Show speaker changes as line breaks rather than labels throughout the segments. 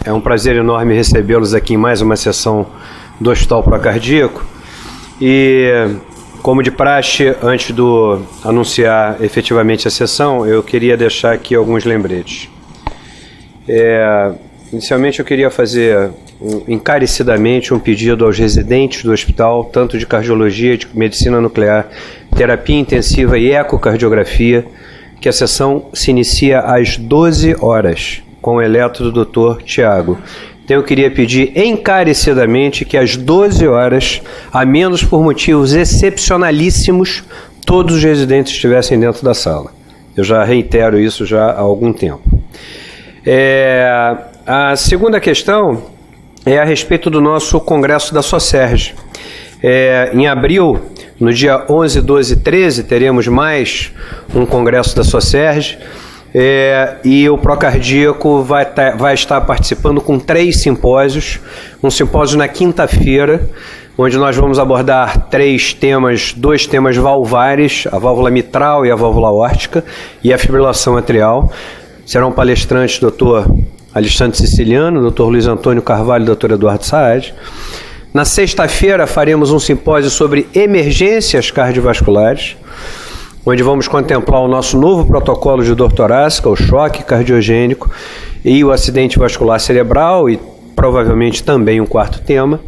É um prazer enorme recebê-los aqui em mais uma sessão do Hospital Procardíaco. E, como de praxe, antes de anunciar efetivamente a sessão, eu queria deixar aqui alguns lembretes. Inicialmente, eu queria fazer encarecidamente um pedido aos residentes do hospital, tanto de cardiologia, de medicina nuclear, terapia intensiva e ecocardiografia, que a sessão se inicia às 12 horas, com o eletro do Dr. Tiago. Então eu queria pedir encarecidamente que às 12 horas, a menos por motivos excepcionalíssimos, todos os residentes estivessem dentro da sala. Eu já reitero isso já há algum tempo. A segunda questão é a respeito do nosso congresso da Socerg. Em abril, no dia 11, 12 e 13, teremos mais um congresso da Socerg. E o Procardíaco vai estar participando com 3 simpósios. Um simpósio na quinta-feira, onde nós vamos abordar 2 temas valvares, a válvula mitral e a válvula aórtica, e a fibrilação atrial. Serão palestrantes Dr. Alexandre Siciliano, Dr. Luiz Antônio Carvalho e Dr. Eduardo Saad. Na sexta-feira faremos um simpósio sobre emergências cardiovasculares, onde vamos contemplar o nosso novo protocolo de dor torácica, o choque cardiogênico e o acidente vascular cerebral, e provavelmente também um quarto tema.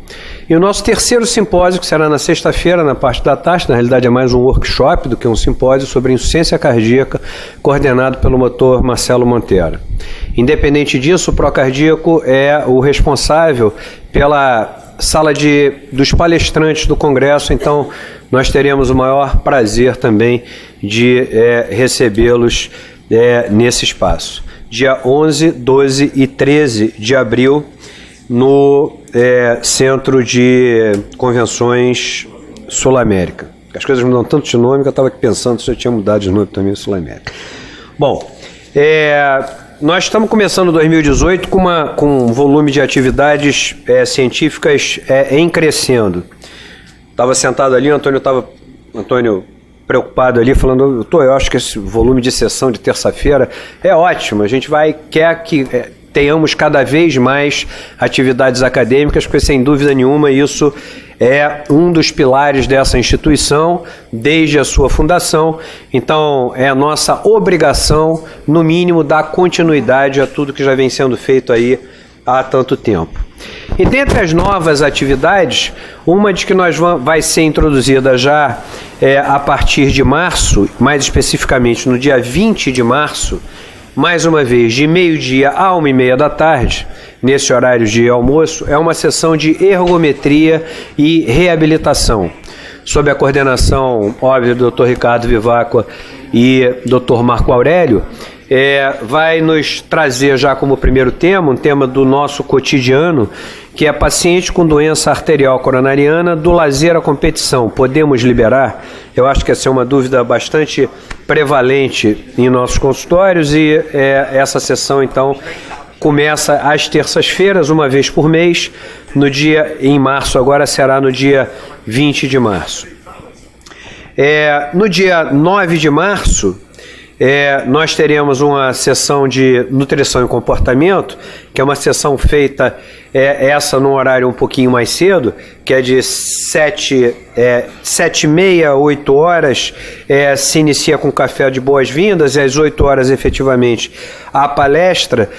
E o nosso terceiro simpósio, que será na sexta-feira, na parte da tarde, na realidade é mais um workshop do que um simpósio sobre insuficiência cardíaca, coordenado pelo Dr. Marcelo Monteiro. Independente disso, o Procardíaco é o responsável pela sala dos palestrantes do Congresso, então nós teremos o maior prazer também de recebê-los nesse espaço. Dia 11, 12 e 13 de abril, no Centro de Convenções Sul-América. As coisas mudam tanto de nome que eu estava aqui pensando se já tinha mudado de nome também Sul-América. Bom, nós estamos começando 2018 com um volume de atividades científicas em crescendo. Estava sentado ali, Antônio preocupado ali, falando, eu acho que esse volume de sessão de terça-feira é ótimo, a gente quer que tenhamos cada vez mais atividades acadêmicas, porque sem dúvida nenhuma isso é um dos pilares dessa instituição desde a sua fundação. Então é a nossa obrigação, no mínimo, dar continuidade a tudo que já vem sendo feito aí há tanto tempo. E dentre as novas atividades, uma de que vai ser introduzida já a partir de março, mais especificamente no dia 20 de março, mais uma vez, de meio-dia a 1h30 da tarde, nesse horário de almoço, é uma sessão de ergometria e reabilitação, sob a coordenação, óbvio, do Dr. Ricardo Vivacqua e Dr. Marco Aurélio. Vai nos trazer já como primeiro tema, um tema do nosso cotidiano, que é paciente com doença arterial coronariana, do lazer à competição, podemos liberar? Eu acho que essa é uma dúvida bastante prevalente em nossos consultórios, e essa sessão, então, começa às terças-feiras, uma vez por mês, em março, agora será no dia 20 de março. No dia 9 de março, nós teremos uma sessão de nutrição e comportamento, que é uma sessão feita, essa num horário um pouquinho mais cedo, que é de 7h30, 8 horas, se inicia com café de boas-vindas, e às 8 horas, efetivamente, a palestra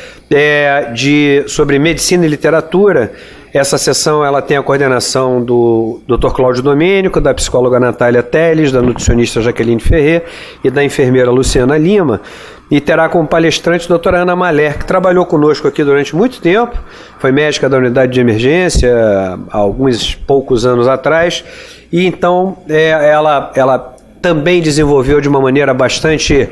sobre medicina e literatura. Essa sessão ela tem a coordenação do Dr. Cláudio Domênico, da psicóloga Natália Teles, da nutricionista Jaqueline Ferrer e da enfermeira Luciana Lima, e terá como palestrante a doutora Ana Maler, que trabalhou conosco aqui durante muito tempo, foi médica da unidade de emergência há alguns poucos anos atrás, e então ela também desenvolveu de uma maneira bastante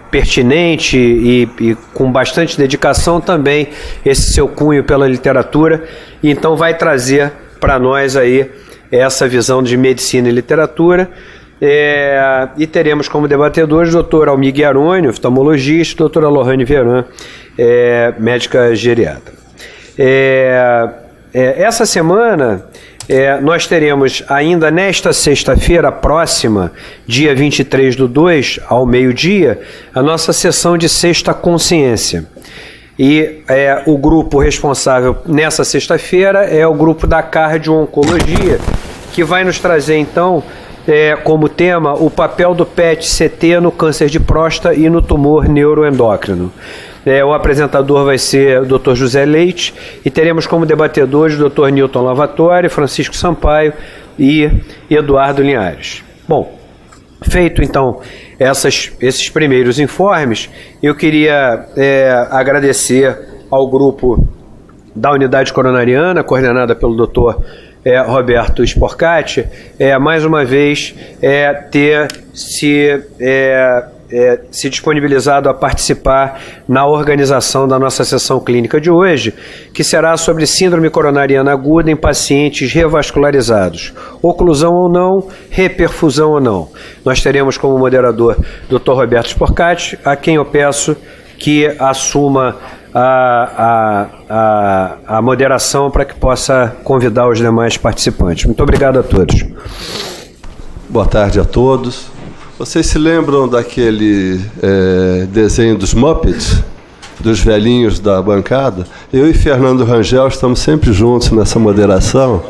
pertinente e com bastante dedicação também esse seu cunho pela literatura, e então vai trazer para nós aí essa visão de medicina e literatura. E teremos como debatedores o Dr. Almir Guiaroni, oftalmologista, e a doutora Lohane Veran, médica geriatra. Essa semana nós teremos ainda nesta sexta-feira próxima, dia 23/2, ao meio-dia, a nossa sessão de Sexta Consciência. E o grupo responsável nessa sexta-feira é o grupo da cardio-oncologia, que vai nos trazer, então, como tema, o papel do PET-CT no câncer de próstata e no tumor neuroendócrino. O apresentador vai ser o Dr. José Leite e teremos como debatedores o Dr. Newton Lavatori, Francisco Sampaio e Eduardo Linhares. Bom, feito então esses primeiros informes, eu queria agradecer ao grupo da Unidade Coronariana, coordenada pelo Dr. Roberto Sporcati, mais uma vez ter se disponibilizado a participar na organização da nossa sessão clínica de hoje, que será sobre síndrome coronariana aguda em pacientes revascularizados, oclusão ou não, reperfusão ou não. Nós teremos como moderador Dr. Roberto Sporcati, a quem eu peço que assuma a moderação para que possa convidar os demais participantes. Muito obrigado a todos.
Boa tarde a todos. Vocês se lembram daquele desenho dos Muppets, dos velhinhos da bancada? Eu e Fernando Rangel estamos sempre juntos nessa moderação.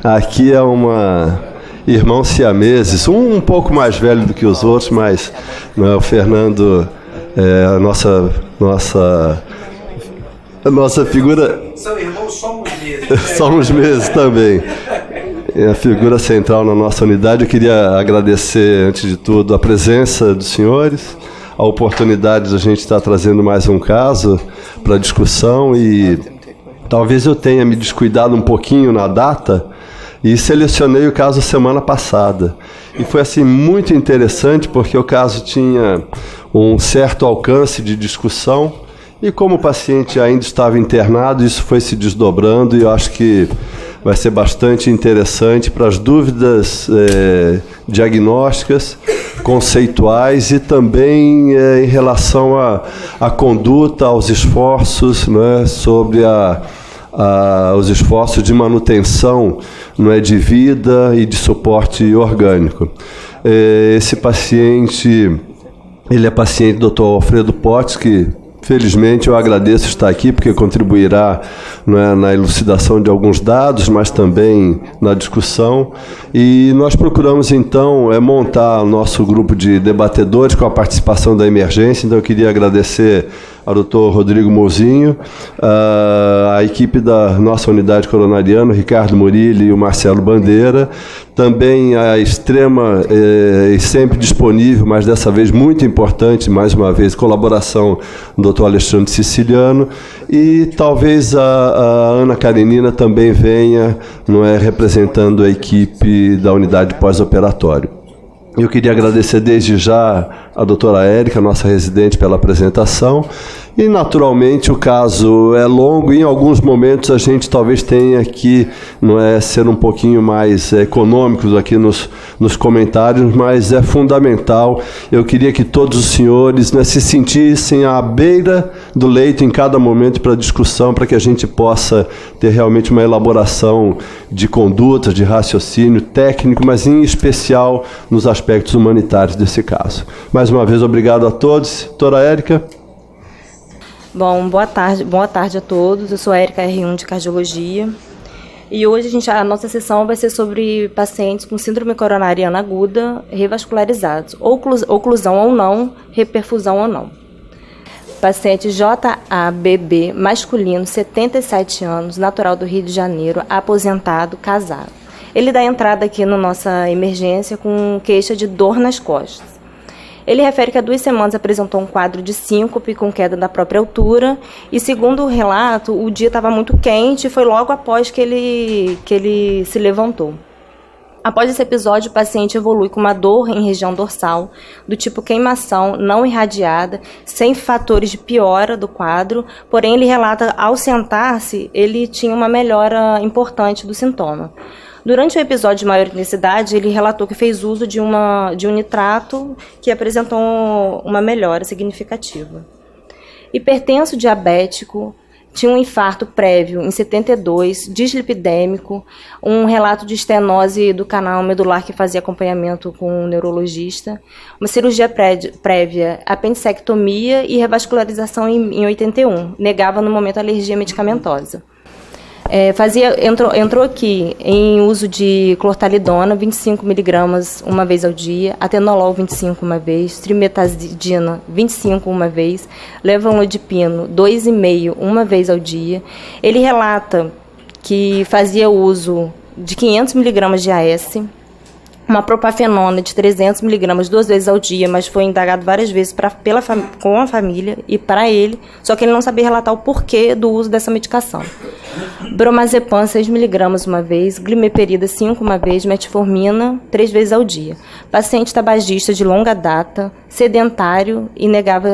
Aqui é uma irmão siameses, um pouco mais velho do que os outros, mas o Fernando a nossa figura...
São irmãos, somos meses.
Somos meses também. É a figura central na nossa unidade. Eu queria agradecer, antes de tudo, a presença dos senhores, a oportunidade de a gente estar trazendo mais um caso para discussão, e talvez eu tenha me descuidado um pouquinho na data e selecionei o caso semana passada. E foi assim muito interessante porque o caso tinha um certo alcance de discussão e como o paciente ainda estava internado, isso foi se desdobrando e eu acho que vai ser bastante interessante para as dúvidas diagnósticas, conceituais e também em relação à conduta, aos esforços, né, sobre os esforços de manutenção, não é, de vida e de suporte orgânico. Esse paciente, ele é paciente do Dr. Alfredo Potts, que felizmente eu agradeço estar aqui porque contribuirá, não é, na elucidação de alguns dados, mas também na discussão. E nós procuramos então montar o nosso grupo de debatedores com a participação da emergência. Então eu queria agradecer ao Dr. Rodrigo Mouzinho, a equipe da nossa unidade coronariana, o Ricardo Murilli e o Marcelo Bandeira, também a extrema e sempre disponível, mas dessa vez muito importante, mais uma vez, colaboração do Dr. Alexandre Siciliano, e talvez a Ana Karenina também venha, não é, representando a equipe da unidade pós-operatório. Eu queria agradecer desde já a doutora Érica, nossa residente, pela apresentação. E, naturalmente, o caso é longo e, em alguns momentos, a gente talvez tenha que, não é, ser um pouquinho mais econômicos aqui nos comentários, mas é fundamental. Eu queria que todos os senhores, né, se sentissem à beira do leito em cada momento para discussão, para que a gente possa ter realmente uma elaboração de condutas, de raciocínio técnico, mas em especial nos aspectos humanitários desse caso. Mais uma vez, obrigado a todos. Doutora Érica.
Bom, boa tarde a todos. Eu sou a Érica R1 de Cardiologia. E hoje a nossa sessão vai ser sobre pacientes com síndrome coronariana aguda revascularizados, oclusão ou não, reperfusão ou não. Paciente JABB, masculino, 77 anos, natural do Rio de Janeiro, aposentado, casado. Ele dá entrada aqui na nossa emergência com queixa de dor nas costas. Ele refere que há 2 semanas apresentou um quadro de síncope com queda da própria altura e, segundo o relato, o dia estava muito quente e foi logo após que ele se levantou. Após esse episódio, o paciente evolui com uma dor em região dorsal, do tipo queimação, não irradiada, sem fatores de piora do quadro, porém ele relata, ao sentar-se, ele tinha uma melhora importante do sintoma. Durante o episódio de maior intensidade, ele relatou que fez uso de um nitrato que apresentou uma melhora significativa. Hipertenso diabético, tinha um infarto prévio em 72, dislipidêmico, um relato de estenose do canal medular que fazia acompanhamento com um neurologista, uma cirurgia prévia, apendicectomia e revascularização em 81. Negava no momento alergia medicamentosa. Entrou aqui em uso de clortalidona, 25 mg uma vez ao dia, atenolol 25 uma vez, trimetazidina 25 uma vez, levanlodipino 2,5 uma vez ao dia. Ele relata que fazia uso de 500 mg de AS, uma propafenona de 300 mg 2 vezes ao dia, mas foi indagado várias vezes com a família e para ele, só que ele não sabia relatar o porquê do uso dessa medicação. Bromazepam 6 mg uma vez, glimeperida 5 uma vez, metformina 3 vezes ao dia. Paciente tabagista de longa data, sedentário e negava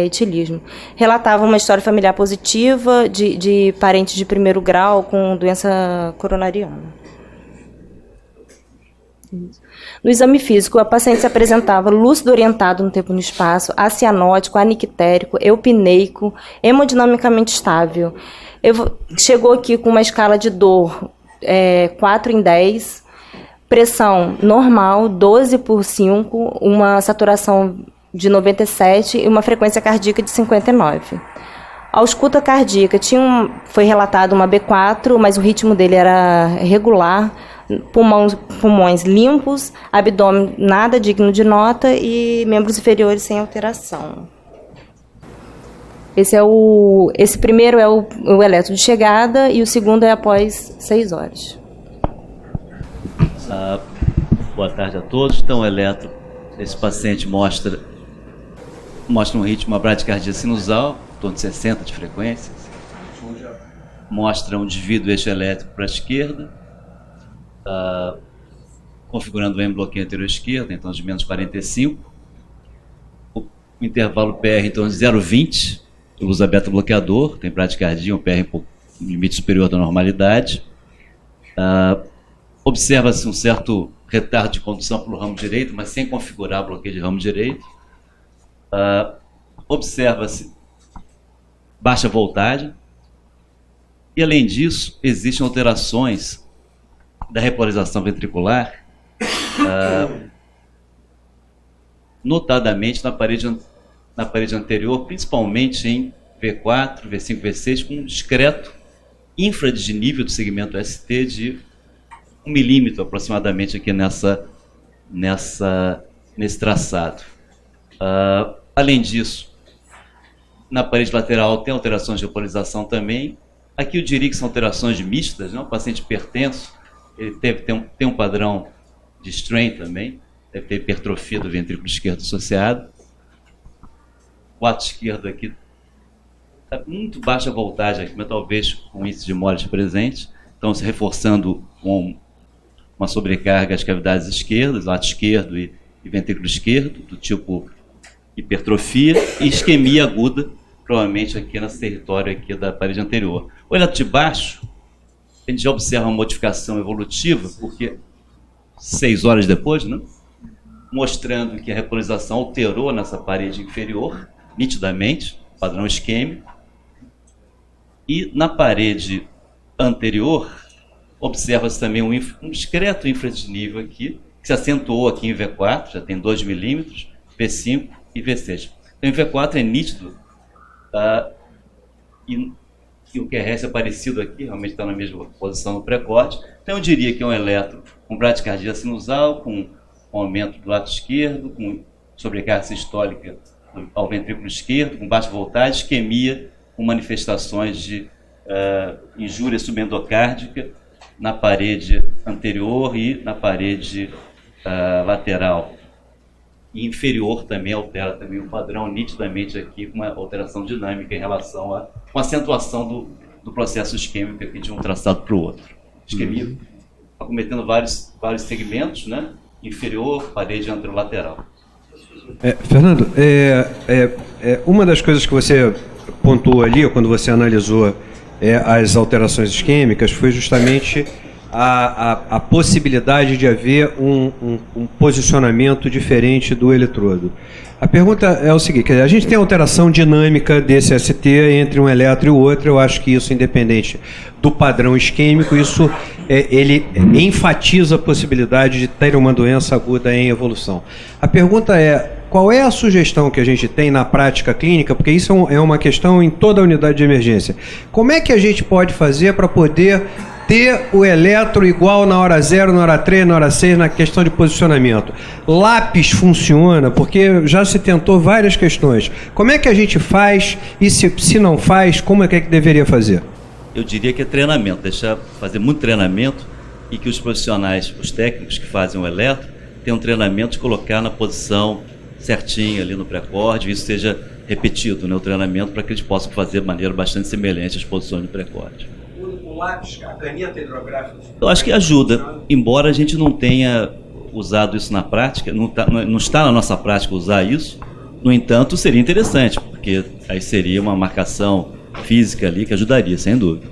etilismo. Relatava uma história familiar positiva de parentes de primeiro grau com doença coronariana. No exame físico, a paciente se apresentava lúcido orientado no tempo e no espaço, acianótico, anictérico, eupineico, hemodinamicamente estável. Chegou aqui com uma escala de dor 4 em 10, pressão normal, 12/5, uma saturação de 97 e uma frequência cardíaca de 59. A ausculta cardíaca foi relatado uma B4, mas o ritmo dele era regular, pulmões limpos, abdômen nada digno de nota e membros inferiores sem alteração. Esse primeiro é o eletro de chegada e o segundo é após 6 horas.
Boa tarde a todos. Então, o eletro desse paciente mostra um ritmo, uma bradicardia sinusal, em torno de 60 de frequências. Mostra um desvio do eixo elétrico para a esquerda, configurando o M-bloqueio anterior esquerdo, então de menos 45. O intervalo PR, então, de 0,20. Ele usa beta-bloqueador, tem bradicardia, um PR um limite superior da normalidade. Observa-se um certo retardo de condução pelo ramo direito, mas sem configurar bloqueio de ramo direito. Observa-se baixa voltagem. E, além disso, existem alterações da repolarização ventricular, notadamente na parede anterior, principalmente em V4, V5, V6, com um discreto infradesnível do segmento ST de 1 milímetro aproximadamente aqui nesse traçado. Além disso, na parede lateral tem alterações de repolarização também. Aqui eu diria que são alterações mistas, né? O paciente hipertenso, ele tem um padrão de strain também, deve ter hipertrofia do ventrículo esquerdo associado. O ato esquerdo aqui está muito baixa voltagem, aqui, mas talvez com índice de Moles presente, então se reforçando com uma sobrecarga às cavidades esquerdas, lado esquerdo e ventrículo esquerdo, do tipo hipertrofia, e isquemia aguda, provavelmente aqui nesse território aqui da parede anterior. O eletro de baixo, a gente já observa uma modificação evolutiva, porque 6 horas depois, né, mostrando que a repolarização alterou nessa parede inferior, nitidamente, padrão isquêmico, e na parede anterior, observa-se também um discreto infradesnível aqui, que se acentuou aqui em V4, já tem 2 milímetros, V5 e V6. Então, em V4 é nítido, e o QRS é parecido aqui, realmente está na mesma posição no pré-corte. Então, eu diria que é um eletro com bradicardia sinusal, com aumento do lado esquerdo, com sobrecarga sistólica ao ventrículo esquerdo, com baixa voltagem, isquemia, com manifestações de injúria subendocárdica na parede anterior e na parede lateral. E inferior também altera também o padrão nitidamente aqui, com uma alteração dinâmica em relação com a acentuação do processo isquêmico aqui de um traçado para o outro. Isquemia acometendo vários segmentos, né? Inferior, parede anterolateral.
Fernando, uma das coisas que você pontuou ali, quando você analisou as alterações isquêmicas, foi justamente a possibilidade de haver um posicionamento diferente do eletrodo. A pergunta é o seguinte, a gente tem alteração dinâmica desse ST entre um elétron e o outro, eu acho que isso, independente do padrão isquêmico, isso ele enfatiza a possibilidade de ter uma doença aguda em evolução. A pergunta é, qual é a sugestão que a gente tem na prática clínica, porque isso é uma questão em toda a unidade de emergência. Como é que a gente pode fazer para poder ter o elétron igual na hora 0, na hora 3, na hora 6, na questão de posicionamento? Lápis funciona, porque já se tentou várias questões. Como é que a gente faz e se não faz, como é que deveria fazer?
Eu diria que é treinamento, fazer muito treinamento e que os profissionais, os técnicos que fazem o eletro, tenham um treinamento de colocar na posição certinha ali no pré-acorde, e isso seja repetido, né, o treinamento, para que eles possam fazer de maneira bastante semelhante às posições do pré-acorde.
O lápis, a caneta hidrográfica?
Eu acho que ajuda, embora a gente não tenha usado isso na prática, não está na nossa prática usar isso, no entanto, seria interessante, porque aí seria uma marcação física ali que ajudaria, sem dúvida.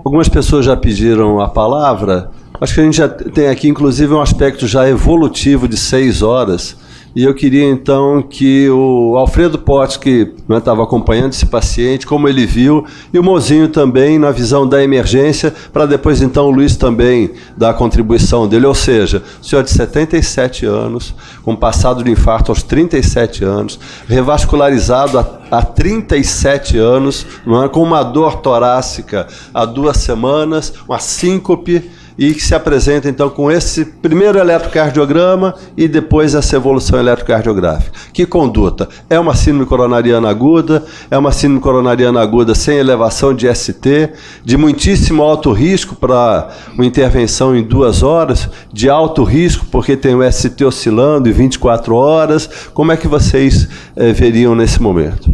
Algumas pessoas já pediram a palavra. Acho que a gente já tem aqui, inclusive, um aspecto já evolutivo de 6 horas. E eu queria, então, que o Alfredo Potts, que estava acompanhando esse paciente, como ele viu, e o Mozinho também, na visão da emergência, para depois, então, o Luiz também dar a contribuição dele. Ou seja, o senhor de 77 anos, com passado de infarto aos 37 anos, revascularizado há 37 anos, com uma dor torácica há 2 semanas, uma síncope, e que se apresenta, então, com esse primeiro eletrocardiograma e depois essa evolução eletrocardiográfica. Que conduta? É uma síndrome coronariana aguda, é uma síndrome coronariana aguda sem elevação de ST, de muitíssimo alto risco para uma intervenção em 2 horas, de alto risco porque tem o ST oscilando em 24 horas. Como é que vocês veriam nesse momento?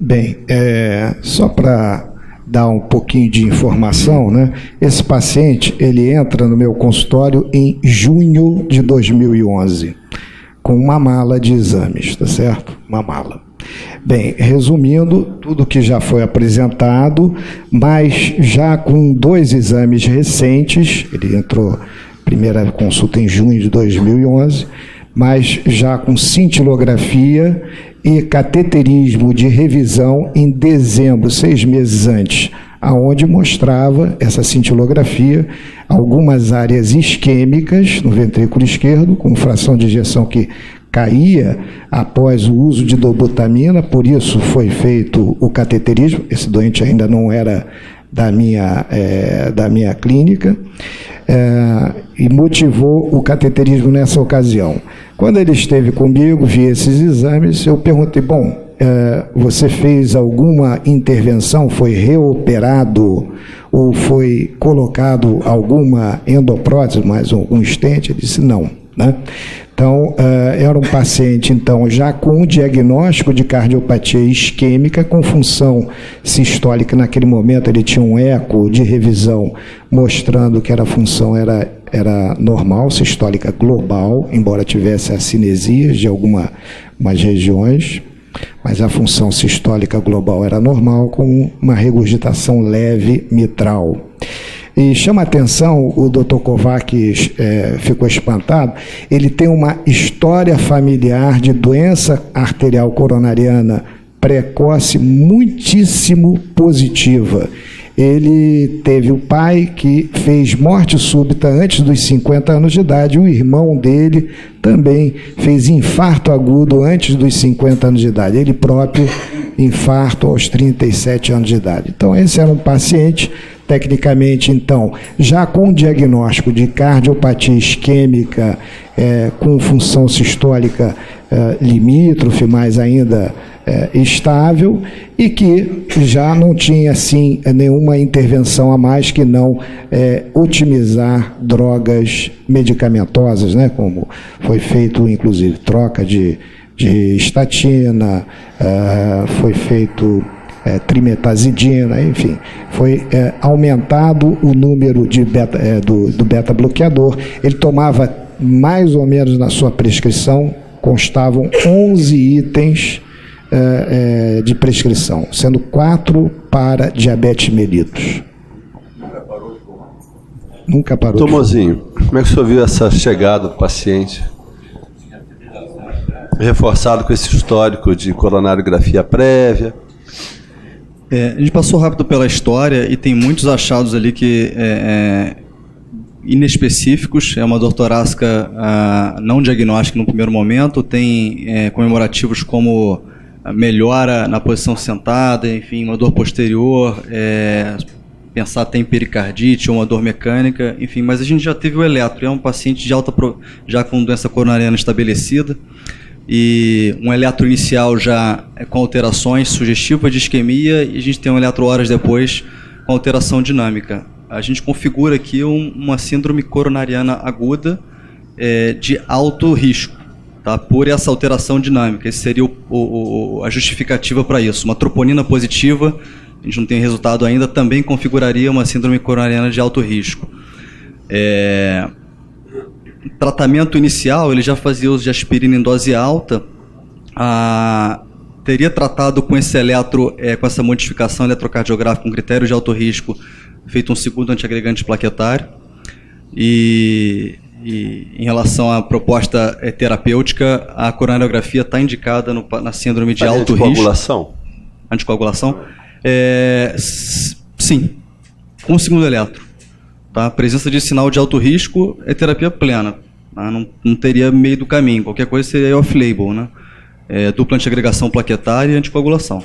Bem, só para dar um pouquinho de informação, né? Esse paciente, ele entra no meu consultório em junho de 2011, com uma mala de exames, tá certo? Uma mala. Bem, resumindo, tudo que já foi apresentado, mas já com 2 exames recentes, ele entrou, primeira consulta em junho de 2011, mas já com cintilografia e cateterismo de revisão em dezembro, 6 meses antes, aonde mostrava essa cintilografia algumas áreas isquêmicas no ventrículo esquerdo, com fração de ejeção que caía após o uso de dobutamina, por isso foi feito o cateterismo. Esse doente ainda não era da minha clínica, e motivou o cateterismo nessa ocasião. Quando ele esteve comigo, vi esses exames, eu perguntei, bom, você fez alguma intervenção, foi reoperado ou foi colocado alguma endoprótese, mais algum stent? Ele disse não, né? Então, era um paciente, então, já com diagnóstico de cardiopatia isquêmica, com função sistólica. Naquele momento, ele tinha um eco de revisão mostrando que a função era normal, sistólica global, embora tivesse acinesias de algumas regiões, mas a função sistólica global era normal, com uma regurgitação leve mitral. E chama a atenção, o Dr. Kovac ficou espantado, ele tem uma história familiar de doença arterial coronariana precoce muitíssimo positiva. Ele teve o pai que fez morte súbita antes dos 50 anos de idade, o irmão dele também fez infarto agudo antes dos 50 anos de idade, ele próprio infarto aos 37 anos de idade. Então esse era um paciente, tecnicamente, então, já com diagnóstico de cardiopatia isquêmica, com função sistólica limítrofe, mas ainda estável, e que já não tinha, assim, nenhuma intervenção a mais que não otimizar drogas medicamentosas, né, como foi feito, inclusive, troca de estatina, foi feito trimetazidina, enfim, foi aumentado o número de do beta-bloqueador. Ele tomava mais ou menos na sua prescrição, constavam 11 itens de prescrição, sendo 4 para diabetes mellitus. Nunca parou.
Tomozinho, como é que o senhor viu essa chegada do paciente? Reforçado com esse histórico de coronariografia prévia.
A gente passou rápido pela história e tem muitos achados ali que inespecíficos. É uma dor torácica não diagnóstica no primeiro momento, tem comemorativos como melhora na posição sentada, enfim, uma dor posterior, pensar até em pericardite ou uma dor mecânica, enfim, mas a gente já teve o eletro, é um paciente de já com doença coronariana estabelecida, e um eletro inicial já com alterações sugestivas de isquemia, e a gente tem um eletro horas depois com alteração dinâmica. A gente configura aqui uma síndrome coronariana aguda de alto risco, tá? Por essa alteração dinâmica. Essa seria a justificativa para isso. Uma troponina positiva, a gente não tem resultado ainda, também configuraria uma síndrome coronariana de alto risco. Tratamento inicial, ele já fazia uso de aspirina em dose alta, teria tratado com esse eletro, com essa modificação eletrocardiográfica com critério de alto risco, feito um segundo antiagregante plaquetário, e em relação à proposta terapêutica, a coronariografia está indicada na síndrome de alto risco.
Anticoagulação?
Anticoagulação? Sim, com o segundo eletro. Tá? A presença de sinal de alto risco é terapia plena. Tá? Não teria meio do caminho. Qualquer coisa seria off-label, né? Dupla antiagregação plaquetária e anticoagulação.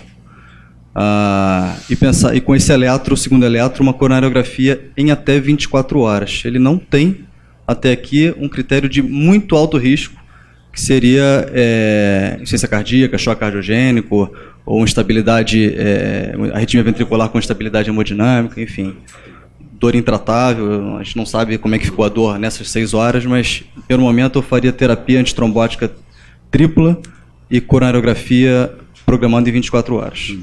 E com esse eletro, o segundo eletro, uma coronariografia em até 24 horas. Ele não tem, até aqui, um critério de muito alto risco, que seria insuficiência cardíaca, choque cardiogênico, ou instabilidade, arritmia ventricular com instabilidade hemodinâmica, enfim. Dor intratável, a gente não sabe como é que ficou a dor nessas 6 horas, mas, pelo momento, eu faria terapia antitrombótica tripla e coronariografia programando em 24 horas.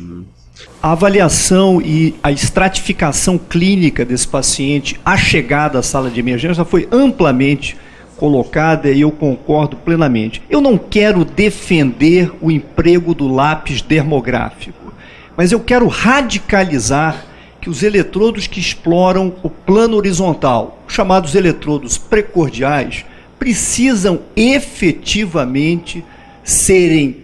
A avaliação e a estratificação clínica desse paciente, a chegada à sala de emergência, foi amplamente colocada e eu concordo plenamente. Eu não quero defender o emprego do lápis dermográfico, mas eu quero radicalizar que os eletrodos que exploram o plano horizontal, chamados eletrodos precordiais, precisam efetivamente serem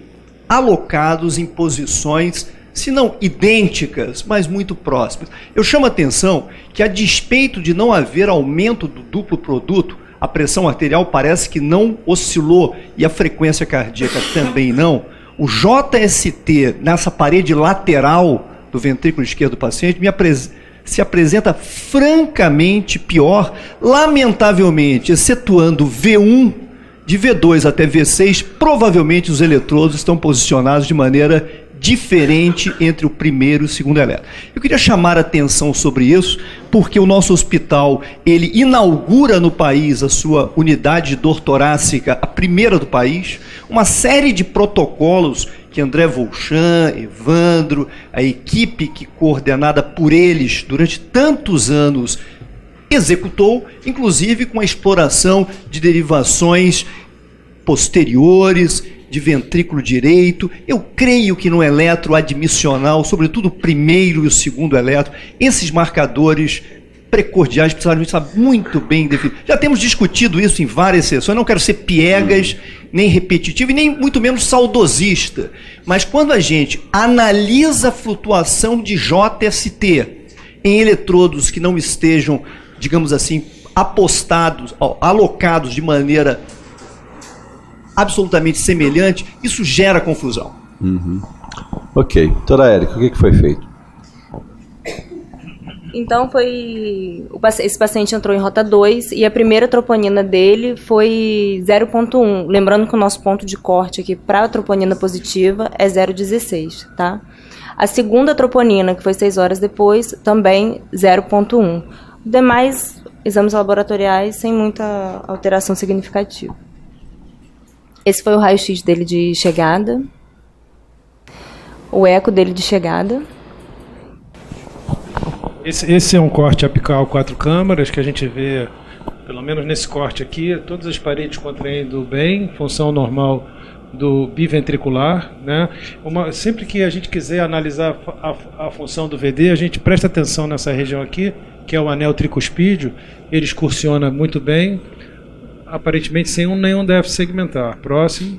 alocados em posições, se não idênticas, mas muito próximas. Eu chamo a atenção que, a despeito de não haver aumento do duplo produto, a pressão arterial parece que não oscilou e a frequência cardíaca também não. O JST nessa parede lateral do ventrículo esquerdo do paciente se apresenta francamente pior, lamentavelmente, excetuando V1, de V2 até V6, provavelmente os eletrodos estão posicionados de maneira diferente entre o primeiro e o segundo eletro. Eu queria chamar a atenção sobre isso, porque o nosso hospital, ele inaugura no país a sua unidade de dor torácica, a primeira do país, uma série de protocolos que André Volchan, Evandro, a equipe que coordenada por eles durante tantos anos executou, inclusive com a exploração de derivações posteriores, de ventrículo direito. Eu creio que no eletroadmissional, sobretudo o primeiro e o segundo eletro, esses marcadores precordiais precisam estar muito bem definidos. Já temos discutido isso em várias sessões, não quero ser piegas, nem repetitivo, e nem muito menos saudosista, mas quando a gente analisa a flutuação de JST em eletrodos que não estejam, digamos assim, alocados de maneira absolutamente semelhante, isso gera confusão.
Ok. Doutora Érica, o que foi feito?
Então, esse paciente entrou em rota 2 e a primeira troponina dele foi 0,1. Lembrando que o nosso ponto de corte aqui para a troponina positiva é 0,16, tá? A segunda troponina, que foi 6 horas depois, também 0,1. Demais exames laboratoriais sem muita alteração significativa. Esse foi o raio-x dele de chegada, o eco dele de chegada.
Esse é um corte apical 4 câmaras que a gente vê, pelo menos nesse corte aqui, todas as paredes contraindo bem, função normal do biventricular, né? Sempre que a gente quiser analisar a função do VD, a gente presta atenção nessa região aqui, que é o anel tricuspídeo. Ele excursiona muito bem, aparentemente sem nenhum déficit segmentar. Próximo.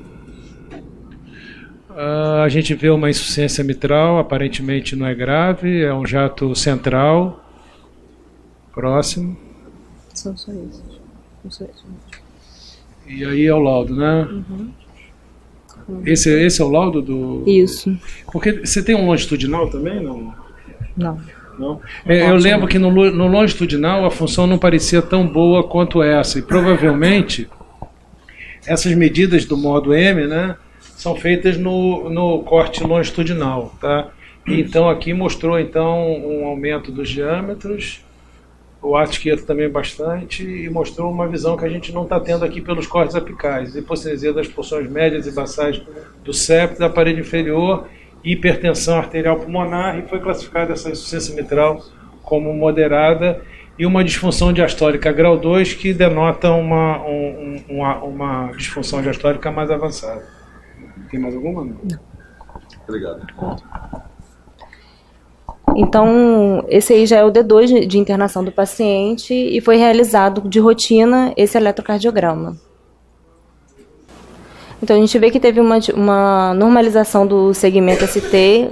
A gente vê uma insuficiência mitral, aparentemente não é grave, é um jato central. Próximo.
São só esses.
E aí é o laudo, né? Esse é o laudo do...
Isso.
Porque você tem um longitudinal também, não?
Não.
Eu lembro que no longitudinal a função não parecia tão boa quanto essa. E provavelmente essas medidas do modo M, né, são feitas no corte longitudinal. Tá? Então aqui mostrou um aumento dos diâmetros, o ato esquerdo também bastante, e mostrou uma visão que a gente não está tendo aqui pelos cortes apicais. Hipostesia das porções médias e basais do septo, da parede inferior, hipertensão arterial pulmonar, e foi classificada essa insuficiência mitral como moderada e uma disfunção diastólica grau 2 que denota uma disfunção diastólica mais avançada. Tem mais alguma? Não.
Obrigado.
Então, esse aí já é o D2 de internação do paciente e foi realizado de rotina esse eletrocardiograma. Então, a gente vê que teve uma normalização do segmento ST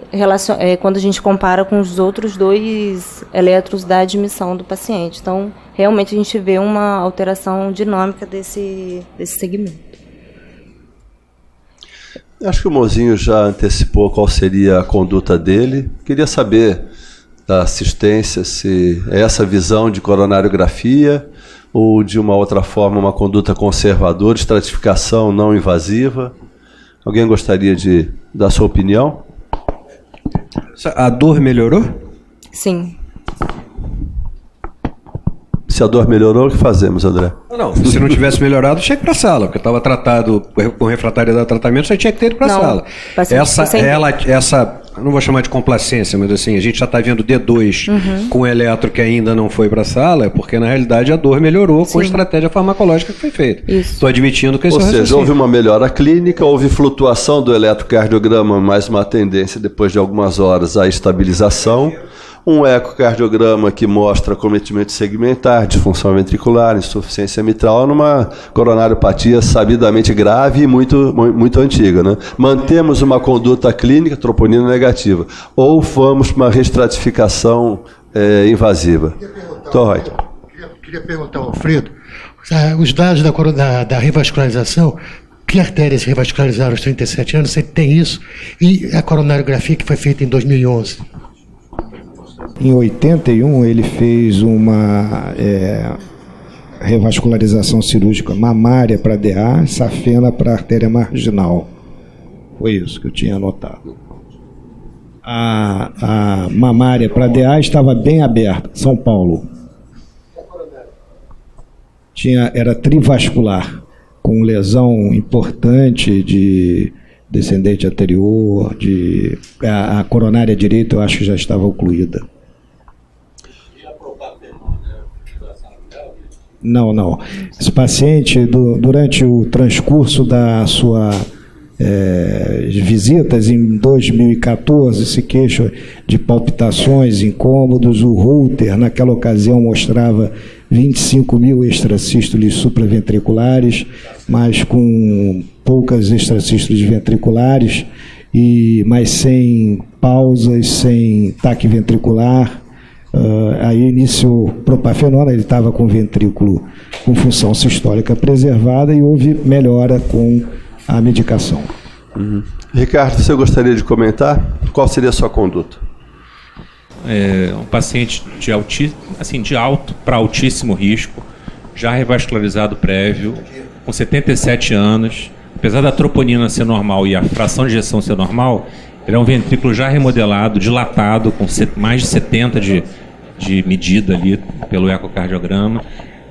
quando a gente compara com os outros 2 eletros da admissão do paciente. Então, realmente a gente vê uma alteração dinâmica desse segmento.
Acho que o Mozinho já antecipou qual seria a conduta dele. Queria saber da assistência se é essa visão de coronariografia ou de uma outra forma, uma conduta conservadora, estratificação não invasiva. Alguém gostaria de dar sua opinião?
A dor melhorou?
Sim.
Se a dor melhorou, o que fazemos, André?
Não, se não tivesse melhorado, tinha que ir para a sala, porque estava tratado com refratariedade ao tratamento, você tinha que ter ido para a sala. Essa, não vou chamar de complacência, mas assim, a gente já está vendo D2 com eletro que ainda não foi para a sala, é porque na realidade a dor melhorou com a estratégia farmacológica que foi feita. Estou admitindo que esse
Ou seja, houve uma melhora clínica, houve flutuação do eletrocardiograma, mais uma tendência depois de algumas horas à estabilização. Um ecocardiograma que mostra cometimento segmentar, disfunção ventricular, insuficiência mitral, numa coronariopatia sabidamente grave e muito antiga. Né? Mantemos uma conduta clínica, troponina negativa, ou vamos para uma restratificação invasiva.
Queria perguntar ao Alfredo, os dados da revascularização, que artérias revascularizaram aos 37 anos, você tem isso, e a coronariografia que foi feita em 2011.
Em 81, ele fez uma revascularização cirúrgica mamária para DA, safena para artéria marginal. Foi isso que eu tinha anotado. A mamária para DA estava bem aberta, São Paulo. Era trivascular, com lesão importante de descendente anterior, a coronária direita eu acho que já estava ocluída. Não. Esse paciente, durante o transcurso da sua visitas em 2014, se queixa de palpitações, incômodos. O Holter, naquela ocasião, mostrava 25 mil extrasístoles supraventriculares, mas com poucas extrasístoles ventriculares, mas sem pausas, sem taque ventricular. Aí iniciou propafenona, ele estava com o ventrículo com função sistólica preservada e houve melhora com a medicação.
Ricardo, você gostaria de comentar? Qual seria a sua conduta?
Um paciente de alto para altíssimo risco, já revascularizado prévio, com 77 anos, apesar da troponina ser normal e a fração de ejeção ser normal, ele é um ventrículo já remodelado, dilatado, com mais de 70 de medida ali pelo ecocardiograma.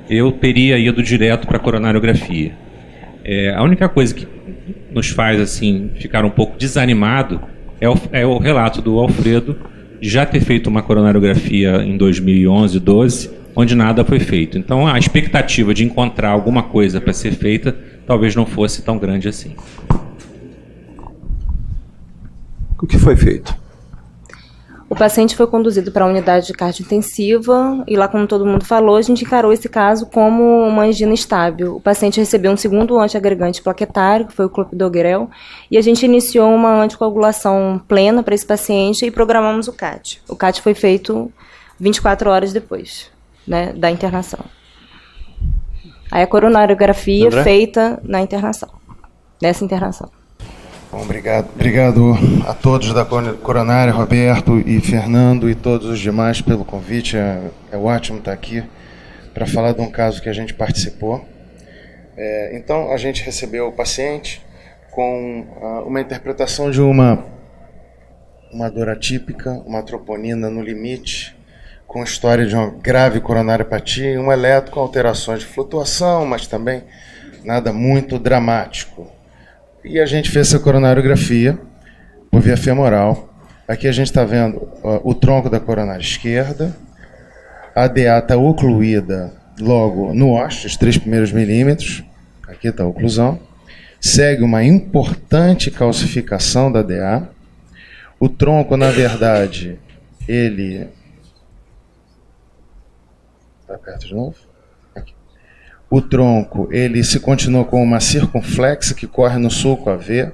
Eu teria ido direto para a coronariografia. A única coisa que nos faz assim ficar um pouco desanimado é o relato do Alfredo de já ter feito uma coronariografia em 2011, 12, onde nada foi feito. Então a expectativa de encontrar alguma coisa para ser feita talvez não fosse tão grande assim.
O que foi feito?
O paciente foi conduzido para a unidade de cardio-intensiva e lá, como todo mundo falou, a gente encarou esse caso como uma angina estável. O paciente recebeu um segundo antiagregante plaquetário, que foi o clopidogrel, e a gente iniciou uma anticoagulação plena para esse paciente e programamos o CAT. O CAT foi feito 24 horas depois, né, da internação. Aí a coronariografia feita na internação, nessa internação.
Bom, obrigado a todos da Coronária, Roberto e Fernando e todos os demais pelo convite. É ótimo estar aqui para falar de um caso que a gente participou. Então, a gente recebeu o paciente com uma interpretação de uma dor atípica, uma troponina no limite, com história de uma grave coronariopatia, um eletro com alterações de flutuação, mas também nada muito dramático. E a gente fez essa coronariografia por via femoral. Aqui a gente está vendo o tronco da coronária esquerda, a DA está ocluída logo no ósseo, os 3 primeiros milímetros, aqui está a oclusão. Segue uma importante calcificação da DA. O tronco, na verdade, ele... Está perto de novo? Aqui. O tronco, ele se continuou com uma circunflexa que corre no sulco AV.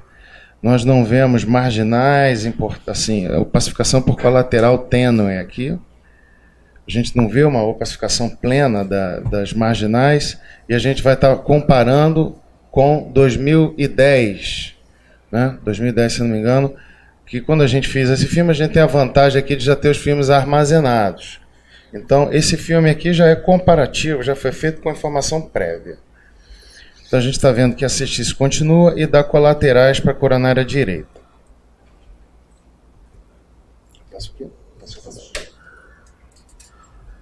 Nós não vemos marginais, assim, a opacificação por colateral tênue aqui. A gente não vê uma opacificação plena das marginais e a gente vai estar comparando com 2010, né? 2010, se não me engano, que quando a gente fez esse filme, a gente tem a vantagem aqui de já ter os filmes armazenados. Então, esse filme aqui já é comparativo, já foi feito com informação prévia. Então, a gente está vendo que a cistice continua e dá colaterais para a coronária direita.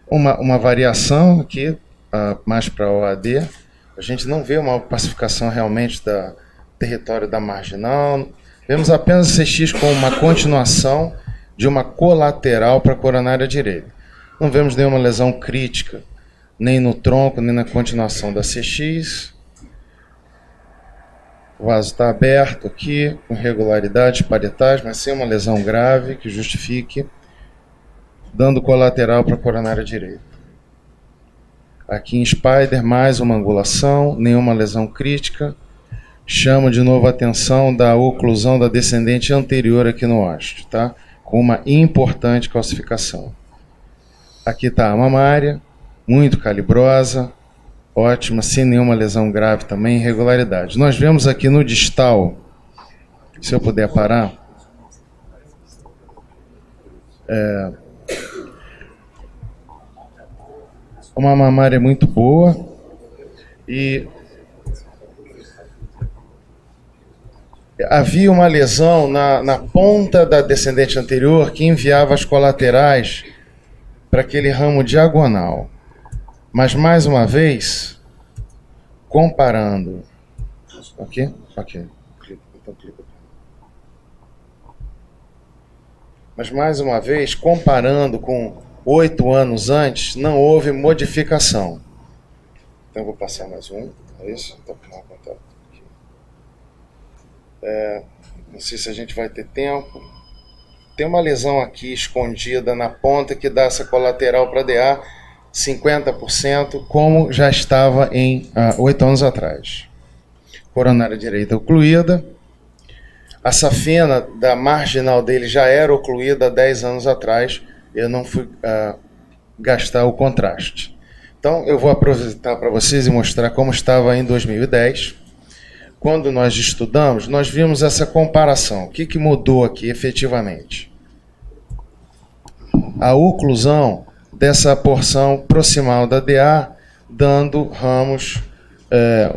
Uma variação aqui, mais para a OAD. A gente não vê uma opacificação realmente do território da marginal. Vemos apenas a CX com uma continuação de uma colateral para a coronária direita. Não vemos nenhuma lesão crítica, nem no tronco, nem na continuação da CX. O vaso está aberto aqui, com irregularidades parietais, mas sem uma lesão grave que justifique, dando colateral para a coronária direita. Aqui em Spider, mais uma angulação, nenhuma lesão crítica. Chamo de novo a atenção da oclusão da descendente anterior aqui no ósseo, tá? Com uma importante calcificação. Aqui está a mamária, muito calibrosa, ótima, sem nenhuma lesão grave também, irregularidade. Nós vemos aqui no distal, se eu puder parar, uma mamária muito boa e havia uma lesão na ponta da descendente anterior que enviava as colaterais para aquele ramo diagonal. Mas, mais uma vez, comparando... Ok? Ok. Então, clica. Mas, mais uma vez, comparando com 8 anos antes, não houve modificação. Então, eu vou passar mais um. É isso? Então, não sei se a gente vai ter tempo. Tem uma lesão aqui escondida na ponta que dá essa colateral para DA 50%, como já estava em 8 anos atrás. Coronária direita ocluída. A safena da marginal dele já era ocluída há 10 anos atrás. Eu não fui gastar o contraste. Então, eu vou aproveitar para vocês e mostrar como estava em 2010. Quando nós estudamos, nós vimos essa comparação. O que mudou aqui efetivamente? A oclusão dessa porção proximal da DA, dando ramos,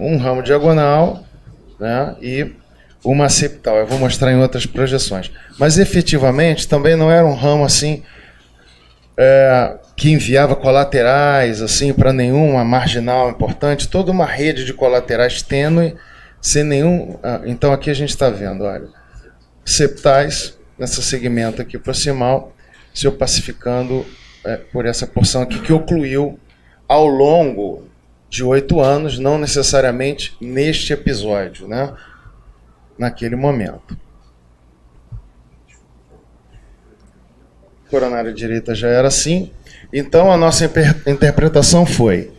um ramo diagonal, né, e uma septal. Eu vou mostrar em outras projeções. Mas efetivamente também não era um ramo assim que enviava colaterais assim para nenhuma marginal importante, toda uma rede de colaterais tênue, sem nenhum... Então aqui a gente está vendo, olha, septais nesse segmento aqui proximal, se opacificando por essa porção aqui que ocluiu ao longo de 8 anos, não necessariamente neste episódio, né? Naquele momento. coronária direita já era assim. Então, a nossa interpretação foi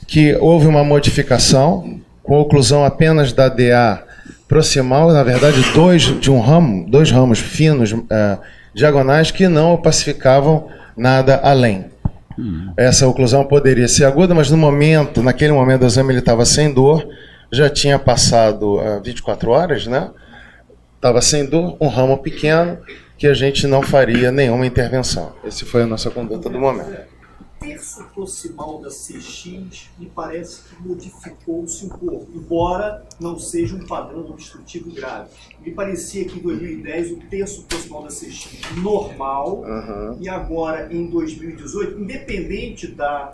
que houve uma modificação com oclusão apenas da DA proximal, na verdade, dois ramos finos diagonais que não pacificavam nada além. Essa oclusão poderia ser aguda, mas naquele momento do exame ele estava sem dor, já tinha passado 24 horas, né? Estava sem dor, um ramo pequeno, que a gente não faria nenhuma intervenção. Essa foi a nossa conduta do momento.
O terço proximal da CX me parece que modificou-se um pouco, embora não seja um padrão obstrutivo grave. Me parecia que em 2010 o terço proximal da CX normal, e agora em 2018, independente da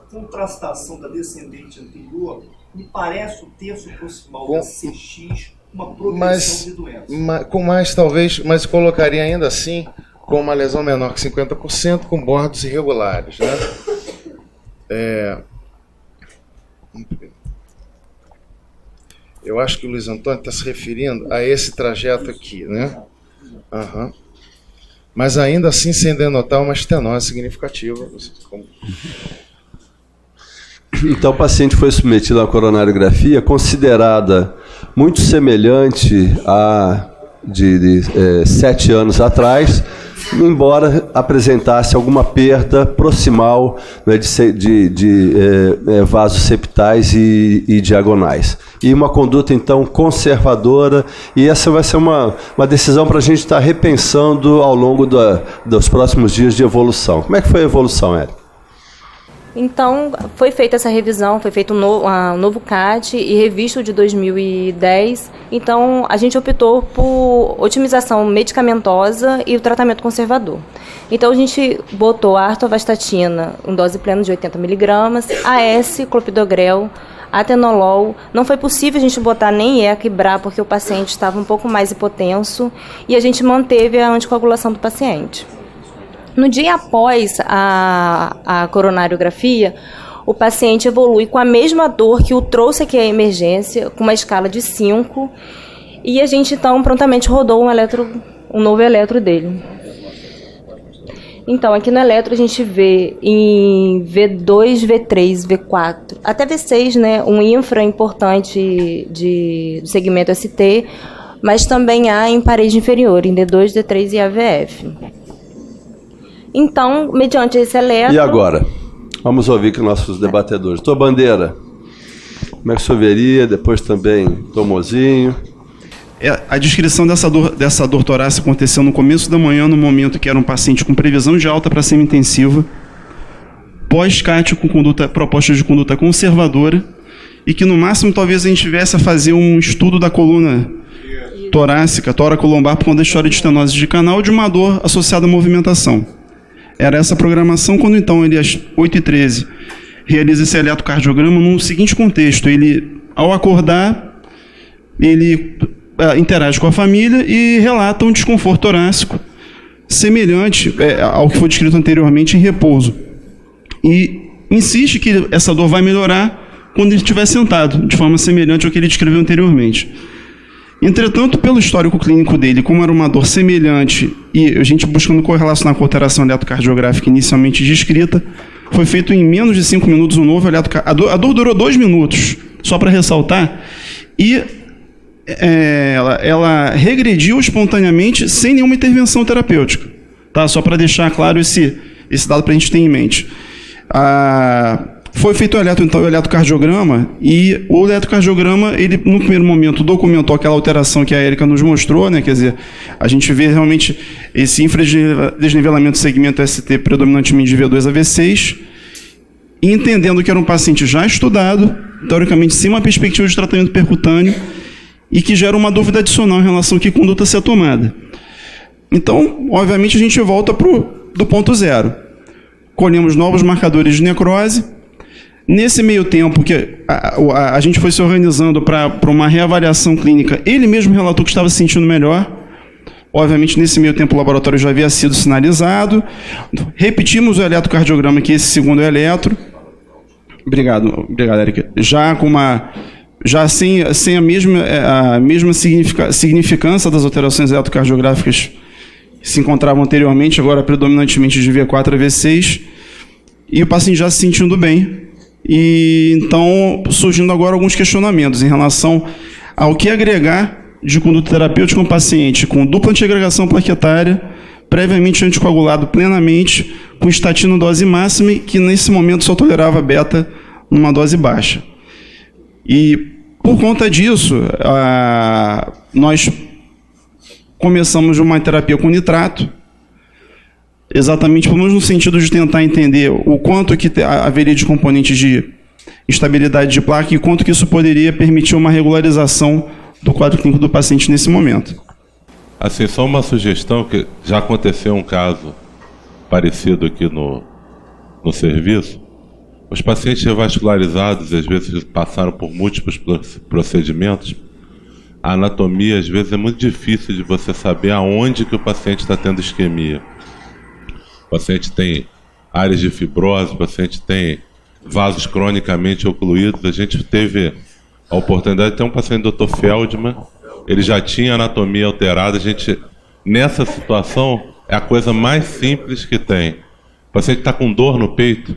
contrastação da descendente anterior, me parece o terço proximal da CX uma progressão de doença.
Com mais, talvez, mas colocaria ainda assim com uma lesão menor que 50%, com bordos irregulares, né? Eu acho que o Luiz Antônio está se referindo a esse trajeto aqui, né? Mas ainda assim sem denotar uma estenose significativa.
Então, o paciente foi submetido a uma coronariografia considerada muito semelhante à de 7 anos atrás, embora apresentasse alguma perda proximal, né, de vasos septais e diagonais. E uma conduta, então, conservadora, e essa vai ser uma decisão para a gente estar repensando ao longo dos próximos dias de evolução. Como é que foi a evolução, Érica?
Então, foi feita essa revisão, foi feito um novo CAT e revisto de 2010. Então, a gente optou por otimização medicamentosa e o tratamento conservador. Então, a gente botou a atorvastatina em dose plena de 80 mg, AS, clopidogrel, atenolol. Não foi possível a gente botar nem ECA e BRA, porque o paciente estava um pouco mais hipotenso, e a gente manteve a anticoagulação do paciente. No dia após a coronariografia, o paciente evolui com a mesma dor que o trouxe aqui à emergência, com uma escala de 5, e a gente então prontamente rodou um novo eletro dele. Então, aqui no eletro a gente vê em V2, V3, V4, até V6, né, um infra importante do segmento ST, mas também há em parede inferior, em D2, D3 e AVF. Então, mediante esse eletro...
E agora? Vamos ouvir com nossos debatedores. Doutor Bandeira, como é que o senhor veria? Depois também, Tomozinho.
A descrição dessa dor torácica aconteceu no começo da manhã, no momento que era um paciente com previsão de alta para semi-intensiva, pós-CAT com proposta de conduta conservadora, e que no máximo talvez a gente tivesse a fazer um estudo da coluna torácica, tóraco-lombar, por conta da história de estenose de canal, de uma dor associada à movimentação. Era essa programação, quando então ele, às 8h13, realiza esse eletrocardiograma no seguinte contexto: ele, ao acordar, ele interage com a família e relata um desconforto torácico semelhante ao que foi descrito anteriormente em repouso. E insiste que essa dor vai melhorar quando ele estiver sentado, de forma semelhante ao que ele descreveu anteriormente. Entretanto, pelo histórico clínico dele, como era uma dor semelhante e a gente buscando correlacionar com a alteração eletrocardiográfica inicialmente descrita, foi feito em menos de 5 minutos um novo eletrocardiograma. A dor durou 2 minutos, só para ressaltar, e ela regrediu espontaneamente sem nenhuma intervenção terapêutica. Tá? Só para deixar claro esse dado para a gente ter em mente. Foi feito o eletrocardiograma, e o eletrocardiograma, ele no primeiro momento documentou aquela alteração que a Érica nos mostrou, né? Quer dizer, a gente vê realmente esse infradesnivelamento do segmento ST predominantemente de V2 a V6, e entendendo que era um paciente já estudado, teoricamente sem uma perspectiva de tratamento percutâneo, e que gera uma dúvida adicional em relação a que conduta ser tomada. Então, obviamente, a gente volta do ponto zero. Colhemos novos marcadores de necrose. Nesse meio tempo que a gente foi se organizando para uma reavaliação clínica, ele mesmo relatou que estava se sentindo melhor. Obviamente, nesse meio tempo, o laboratório já havia sido sinalizado. Repetimos o eletrocardiograma, que esse segundo eletro. Obrigado, Érica. Já sem a mesma significância das alterações eletrocardiográficas se encontravam anteriormente, agora predominantemente de V4 a V6, e o paciente já se sentindo bem. E então, surgindo agora alguns questionamentos em relação ao que agregar de conduta terapêutica um paciente com dupla antiagregação plaquetária, previamente anticoagulado plenamente, com estatina dose máxima, que nesse momento só tolerava beta numa dose baixa. E, por conta disso, nós começamos uma terapia com nitrato, exatamente pelo menos no sentido de tentar entender o quanto que haveria de componentes de instabilidade de placa e quanto que isso poderia permitir uma regularização do quadro clínico do paciente nesse momento.
Assim, só uma sugestão, que já aconteceu um caso parecido aqui no serviço. Os pacientes revascularizados, às vezes, passaram por múltiplos procedimentos. A anatomia, às vezes, é muito difícil de você saber aonde que o paciente está tendo isquemia. O paciente tem áreas de fibrose, o paciente tem vasos cronicamente ocluídos. A gente teve a oportunidade de ter um paciente, Dr. Feldman, ele já tinha anatomia alterada. A gente, nessa situação, é a coisa mais simples que tem. O paciente está com dor no peito,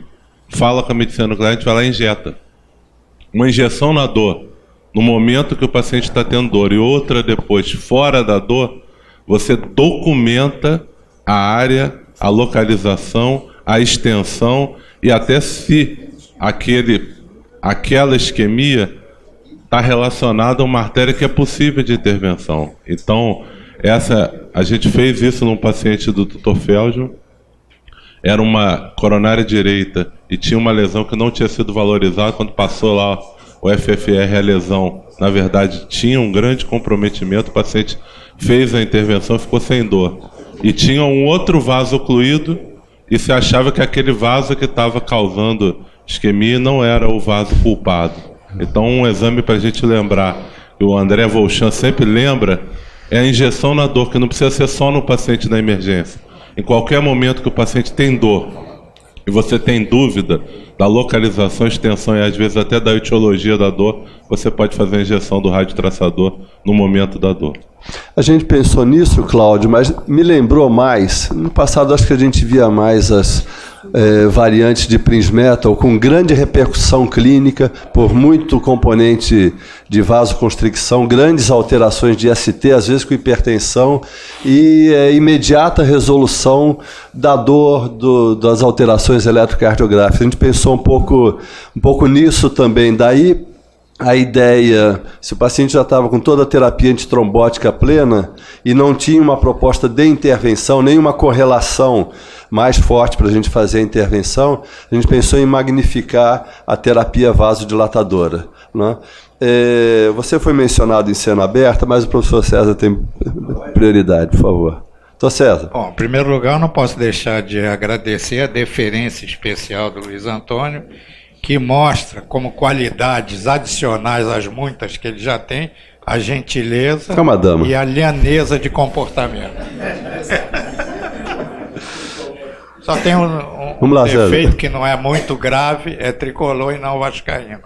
fala com a medicina nuclear, a gente vai lá e injeta. Uma injeção na dor, no momento que o paciente está tendo dor, e outra depois, fora da dor, você documenta a área, a localização, a extensão, e até se aquela isquemia está relacionada a uma artéria que é possível de intervenção. Então, a gente fez isso num paciente do Dr. Feldman. Era uma coronária direita e tinha uma lesão que não tinha sido valorizada. Quando passou lá o FFR, a lesão, na verdade, tinha um grande comprometimento. O paciente fez a intervenção e ficou sem dor. E tinha um outro vaso ocluído e se achava que aquele vaso que estava causando isquemia não era o vaso culpado. Então, um exame para a gente lembrar, que o André Volchan sempre lembra, é a injeção na dor, que não precisa ser só no paciente da emergência. Em qualquer momento que o paciente tem dor e você tem dúvida da localização, extensão e às vezes até da etiologia da dor, você pode fazer a injeção do radiotraçador no momento da dor.
A gente pensou nisso, Cláudio, mas me lembrou mais. No passado, acho que a gente via mais as variantes de Princemetal com grande repercussão clínica, por muito componente de vasoconstricção, grandes alterações de ST, às vezes com hipertensão, e imediata resolução da dor das alterações eletrocardiográficas. A gente pensou um pouco nisso também. Daí a ideia, se o paciente já estava com toda a terapia antitrombótica plena e não tinha uma proposta de intervenção, nenhuma correlação mais forte para a gente fazer a intervenção, a gente pensou em magnificar a terapia vasodilatadora, né? Você foi mencionado em cena aberta, mas o professor César tem prioridade, por favor. Doutor César.
Bom, em primeiro lugar, eu não posso deixar de agradecer a deferência especial do Luiz Antônio, que mostra como qualidades adicionais às muitas que ele já tem, a gentileza e a lhaneza de comportamento. Só tem um defeito que não é muito grave, é tricolor e não vascaíno.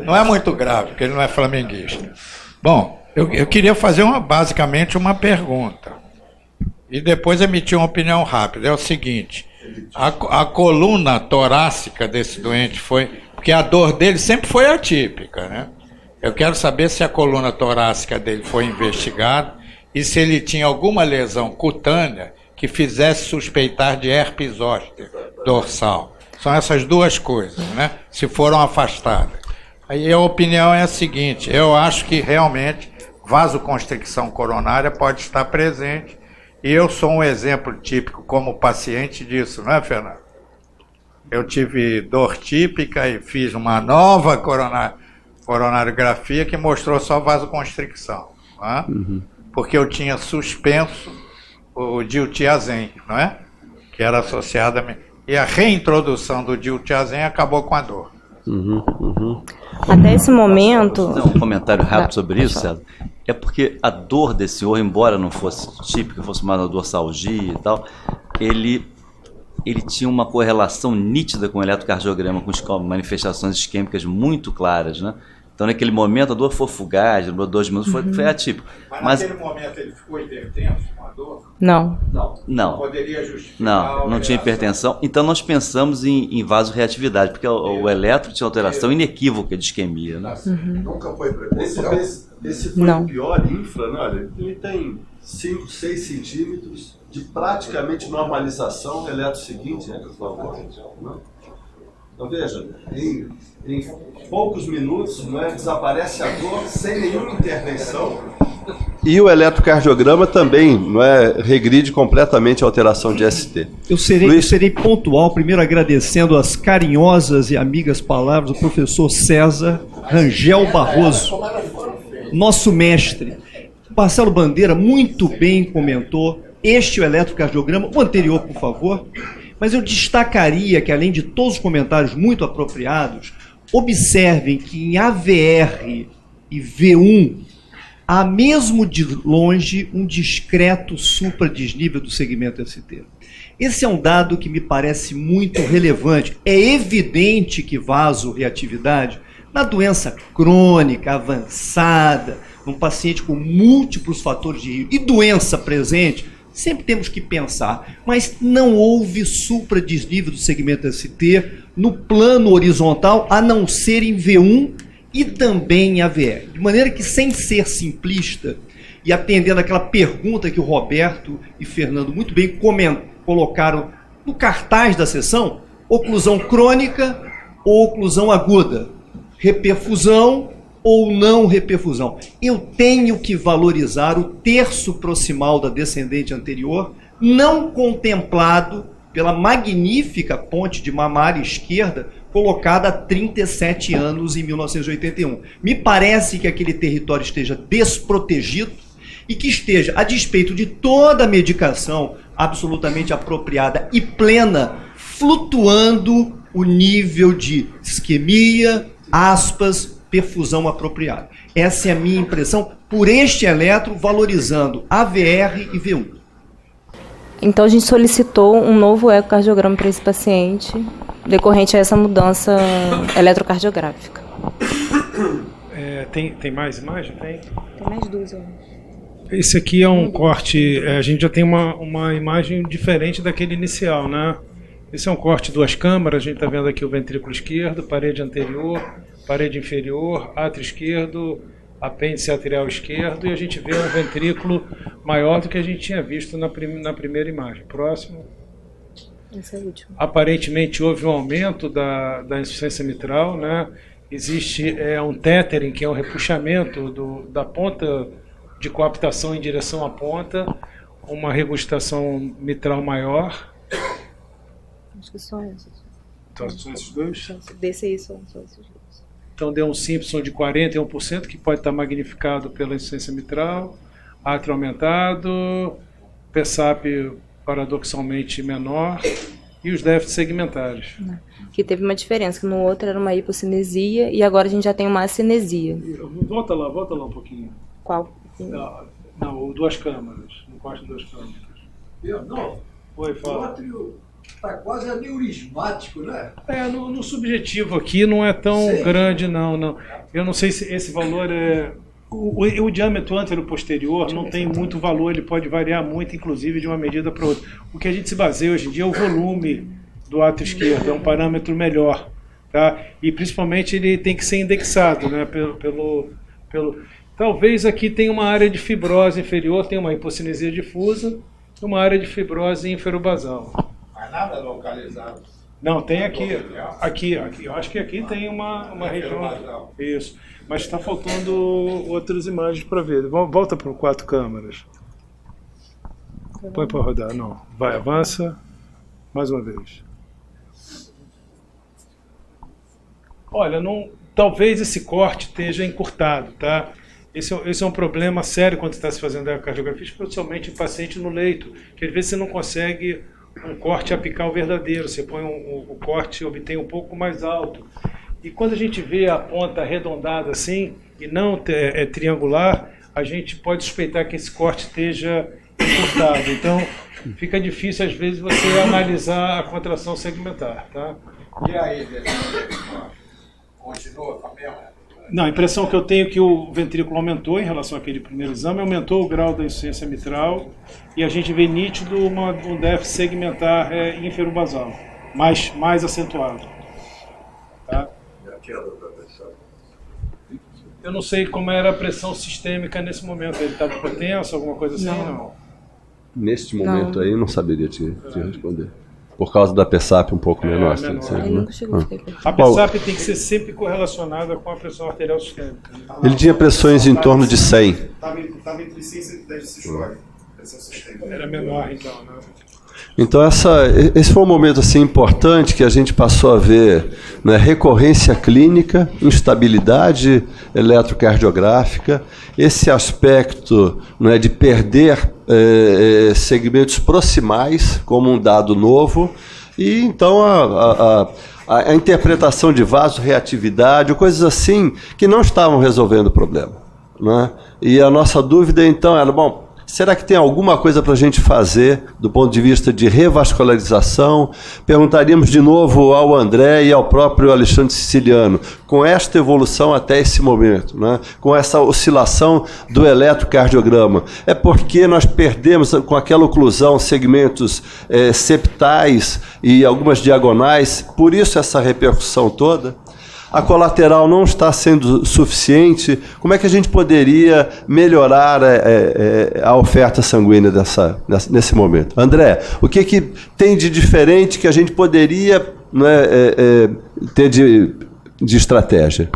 Não é muito grave, porque ele não é flamenguista. Bom, eu queria fazer basicamente uma pergunta e depois emitir uma opinião rápida. É o seguinte: a coluna torácica desse doente foi... Porque a dor dele sempre foi atípica, né? Eu quero saber se a coluna torácica dele foi investigada e se ele tinha alguma lesão cutânea que fizesse suspeitar de herpes zoster dorsal. São essas duas coisas, né? Se foram afastadas. Aí a opinião é a seguinte: eu acho que realmente vasoconstricção coronária pode estar presente. E eu sou um exemplo típico como paciente disso, não é, Fernando? Eu tive dor típica e fiz uma nova coronariografia que mostrou só vasoconstricção, não é? Porque eu tinha suspenso o diltiazem, não é? Que era associado a... E a reintrodução do diltiazem acabou com a dor.
Até esse momento...
Um comentário rápido sobre isso, César. É porque a dor desse senhor, embora não fosse típica, fosse uma dorsalgia e tal, ele tinha uma correlação nítida com o eletrocardiograma, com manifestações isquêmicas muito claras, né? Então, naquele momento, a dor foi fugaz, demorou 2 minutos, foi atípico.
Mas naquele momento ele ficou hipertenso com a dor?
Não.
Não.
Poderia justificar.
Não tinha hipertensão. Então nós pensamos em vasorreatividade, porque o eletro tinha alteração inequívoca de isquemia. Né?
Nunca foi prepotência. Esse foi o pior infra, né? Olha, ele tem 5, 6 centímetros de praticamente normalização do eletro seguinte, por favor. Então veja, em poucos minutos, desaparece a dor sem nenhuma intervenção. E o eletrocardiograma também regride completamente a alteração de ST.
Eu serei pontual, primeiro agradecendo as carinhosas e amigas palavras do professor César Rangel Barroso, nosso mestre. Marcelo Bandeira muito bem comentou este é o eletrocardiograma, o anterior, por favor, mas eu destacaria que, além de todos os comentários muito apropriados, observem que em AVR e V1 há mesmo de longe um discreto supradesnível do segmento ST. Esse é um dado que me parece muito relevante. É evidente que vasorreatividade, na doença crônica, avançada, num paciente com múltiplos fatores de risco e doença presente, sempre temos que pensar, mas não houve supradesnível do segmento ST no plano horizontal, a não ser em V1 e também em AVR. De maneira que, sem ser simplista, e atendendo aquela pergunta que o Roberto e Fernando muito bem colocaram no cartaz da sessão, oclusão crônica ou oclusão aguda, reperfusão ou não reperfusão. Eu tenho que valorizar o terço proximal da descendente anterior, não contemplado pela magnífica ponte de mamária esquerda, colocada há 37 anos em 1981. Me parece que aquele território esteja desprotegido e que esteja, a despeito de toda a medicação absolutamente apropriada e plena, flutuando o nível de isquemia, aspas, perfusão apropriada. Essa é a minha impressão por este eletro, valorizando AVR e V1.
Então a gente solicitou um novo ecocardiograma para esse paciente, decorrente a essa mudança eletrocardiográfica.
Tem mais imagem? Tem
mais duas.
Esse aqui é um corte, a gente já tem uma imagem diferente daquele inicial, né? Esse é um corte 2 câmaras, a gente está vendo aqui o ventrículo esquerdo, parede anterior, parede inferior, átrio esquerdo, apêndice atrial esquerdo, e a gente vê um ventrículo maior do que a gente tinha visto na primeira imagem. Próximo.
Esse é o último.
Aparentemente houve um aumento da insuficiência mitral, né? Existe um tethering, que é um repuxamento da ponta de coaptação em direção à ponta, uma regurgitação mitral maior.
Acho que só esses.
Então, são esses dois?
Desse aí só esses dois.
Então deu um Simpson de 41%, que pode estar magnificado pela insuficiência mitral, átrio aumentado, PSAP paradoxalmente menor e os déficits segmentares.
Que teve uma diferença, que no outro era uma hipocinesia e agora a gente já tem uma acinesia.
Volta lá um pouquinho.
Qual?
Não, 2 câmaras, no corte de 2 câmaras.
Não,
Oi, fala.
O átrio está quase aneurismático, né?
No subjetivo aqui não é tão grande, não. Eu não sei se esse valor é... O diâmetro antero-posterior não tem muito valor, ele pode variar muito, inclusive, de uma medida para outra. O que a gente se baseia hoje em dia é o volume do átrio esquerdo, é um parâmetro melhor. Tá? E, principalmente, ele tem que ser indexado, né, pelo... Talvez aqui tenha uma área de fibrose inferior, tem uma hipocinesia difusa e uma área de fibrose inferobasal.
Mas nada localizado.
Não, tem aqui. Eu acho que aqui tem uma região. Isso. Mas está faltando outras imagens para ver. Volta para 4 câmaras. Põe para rodar. Não. Vai, avança. Mais uma vez. Olha, talvez esse corte esteja encurtado, tá? Esse é um problema sério quando você está se fazendo ecocardiografia, especialmente em paciente no leito, que às vezes você não consegue um corte apical verdadeiro, você põe o corte e obtém um pouco mais alto. E quando a gente vê a ponta arredondada assim, e não é triangular, a gente pode suspeitar que esse corte esteja encurtado. Então, fica difícil às vezes você analisar a contração segmentar, tá?
E aí, continua com a mesma?
Não, a impressão que eu tenho é que o ventrículo aumentou em relação àquele primeiro exame, aumentou o grau da insuficiência mitral e a gente vê nítido um déficit segmentar ínfero-basal, mais acentuado. Tá? Eu não sei como era a pressão sistêmica nesse momento. Ele estava hipotenso, alguma coisa assim? Não.
Neste momento aí, não saberia te responder. Por causa da PSAP um pouco menor.
Menor.
Né?
A PSAP tem que ser sempre correlacionada com a pressão arterial sistêmica. Né?
Ele tinha pressões em torno de 100.
Estava entre 100 e 110 de sistólico. Pressão sistêmica.
Era menor, então, né?
Então esse foi um momento assim importante que a gente passou a ver, né, recorrência clínica, instabilidade eletrocardiográfica, esse aspecto, né, de perder segmentos proximais como um dado novo, e então a interpretação de vasorreatividade, coisas assim que não estavam resolvendo o problema, né? E a nossa dúvida então era, bom, será que tem alguma coisa para a gente fazer do ponto de vista de revascularização? Perguntaríamos de novo ao André e ao próprio Alexandre Siciliano, com esta evolução até esse momento, né? Com essa oscilação do eletrocardiograma. É porque nós perdemos com aquela oclusão segmentos septais e algumas diagonais, por isso essa repercussão toda? A colateral não está sendo suficiente. Como é que a gente poderia melhorar a oferta sanguínea nesse momento? André, o que tem de diferente que a gente poderia, né, ter de estratégia?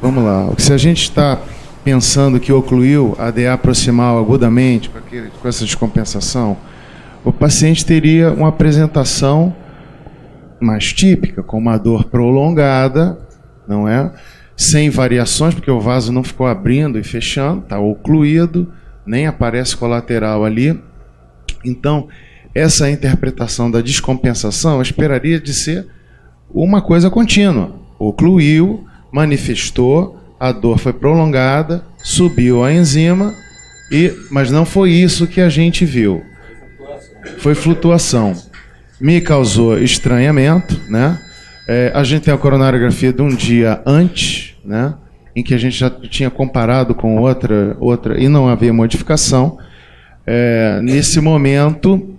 Vamos lá. Se a gente está pensando que ocluiu a DA proximal agudamente, com essa descompensação, o paciente teria uma apresentação mais típica, com uma dor prolongada, não é? Sem variações, porque o vaso não ficou abrindo e fechando, está ocluído, nem aparece colateral ali. Então, essa interpretação da descompensação eu esperaria de ser uma coisa contínua. Ocluiu, manifestou, a dor foi prolongada, subiu a enzima, mas não foi isso que a gente viu. Foi flutuação. Me causou estranhamento, né? A gente tem a coronariografia de um dia antes, né? Em que a gente já tinha comparado com outra e não havia modificação. Nesse momento,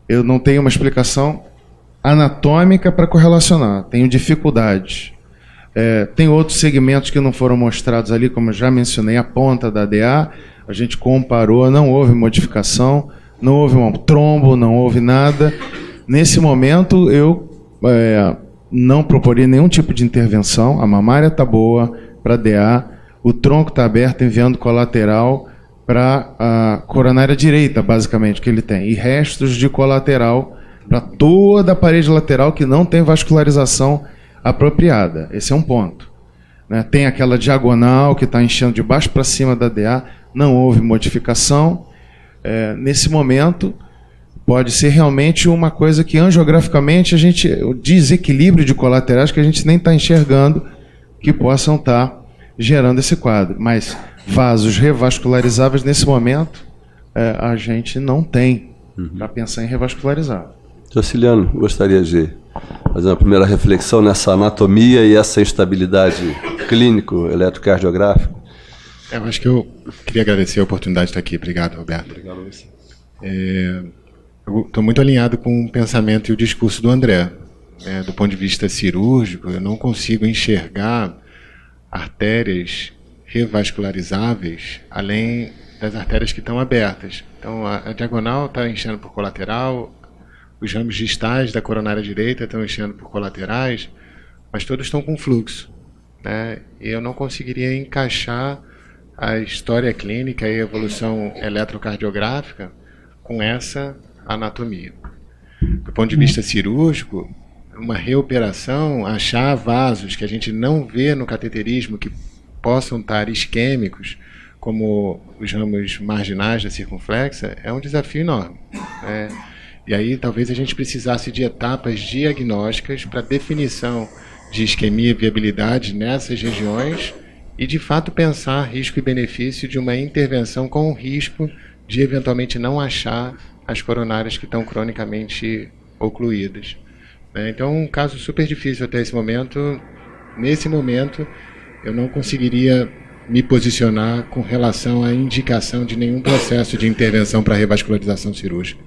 eu não tenho uma explicação anatômica para correlacionar, tenho dificuldade. Tem outros segmentos que não foram mostrados ali, como eu já mencionei, a ponta da DA, a gente comparou, não houve modificação, não houve um trombo, não houve nada. Nesse momento, eu não proporia nenhum tipo de intervenção. A mamária está boa para DA, o tronco está aberto, enviando colateral para a coronária direita, basicamente, que ele tem, e restos de colateral para toda a parede lateral que não tem vascularização apropriada. Esse é um ponto, né? Tem aquela diagonal que está enchendo de baixo para cima da DA, não houve modificação. Nesse momento, pode ser realmente uma coisa que angiograficamente o desequilíbrio de colaterais que a gente nem está enxergando que possam estar gerando esse quadro. Mas vasos revascularizáveis nesse momento a gente não tem para pensar em revascularizar.
Ceciliano, gostaria de fazer uma primeira reflexão nessa anatomia e essa instabilidade clínico-eletrocardiográfica.
Eu acho que eu queria agradecer a oportunidade de estar aqui. Obrigado, Roberto.
Obrigado a você.
Eu estou muito alinhado com o pensamento e o discurso do André. Do ponto de vista cirúrgico, eu não consigo enxergar artérias revascularizáveis além das artérias que estão abertas. Então, a diagonal está enchendo por colateral, os ramos distais da coronária direita estão enchendo por colaterais, mas todos estão com fluxo, né? E eu não conseguiria encaixar a história clínica e a evolução eletrocardiográfica com essa anatomia. Do ponto de vista cirúrgico, uma reoperação, achar vasos que a gente não vê no cateterismo que possam estar isquêmicos, como os ramos marginais da circunflexa, é um desafio enorme, né? E aí talvez a gente precisasse de etapas diagnósticas para definição de isquemia e viabilidade nessas regiões e, de fato, pensar risco e benefício de uma intervenção com o risco de eventualmente não achar as coronárias que estão cronicamente ocluídas. Então, um caso super difícil até esse momento. Nesse momento, eu não conseguiria me posicionar com relação à indicação de nenhum processo de intervenção para revascularização cirúrgica.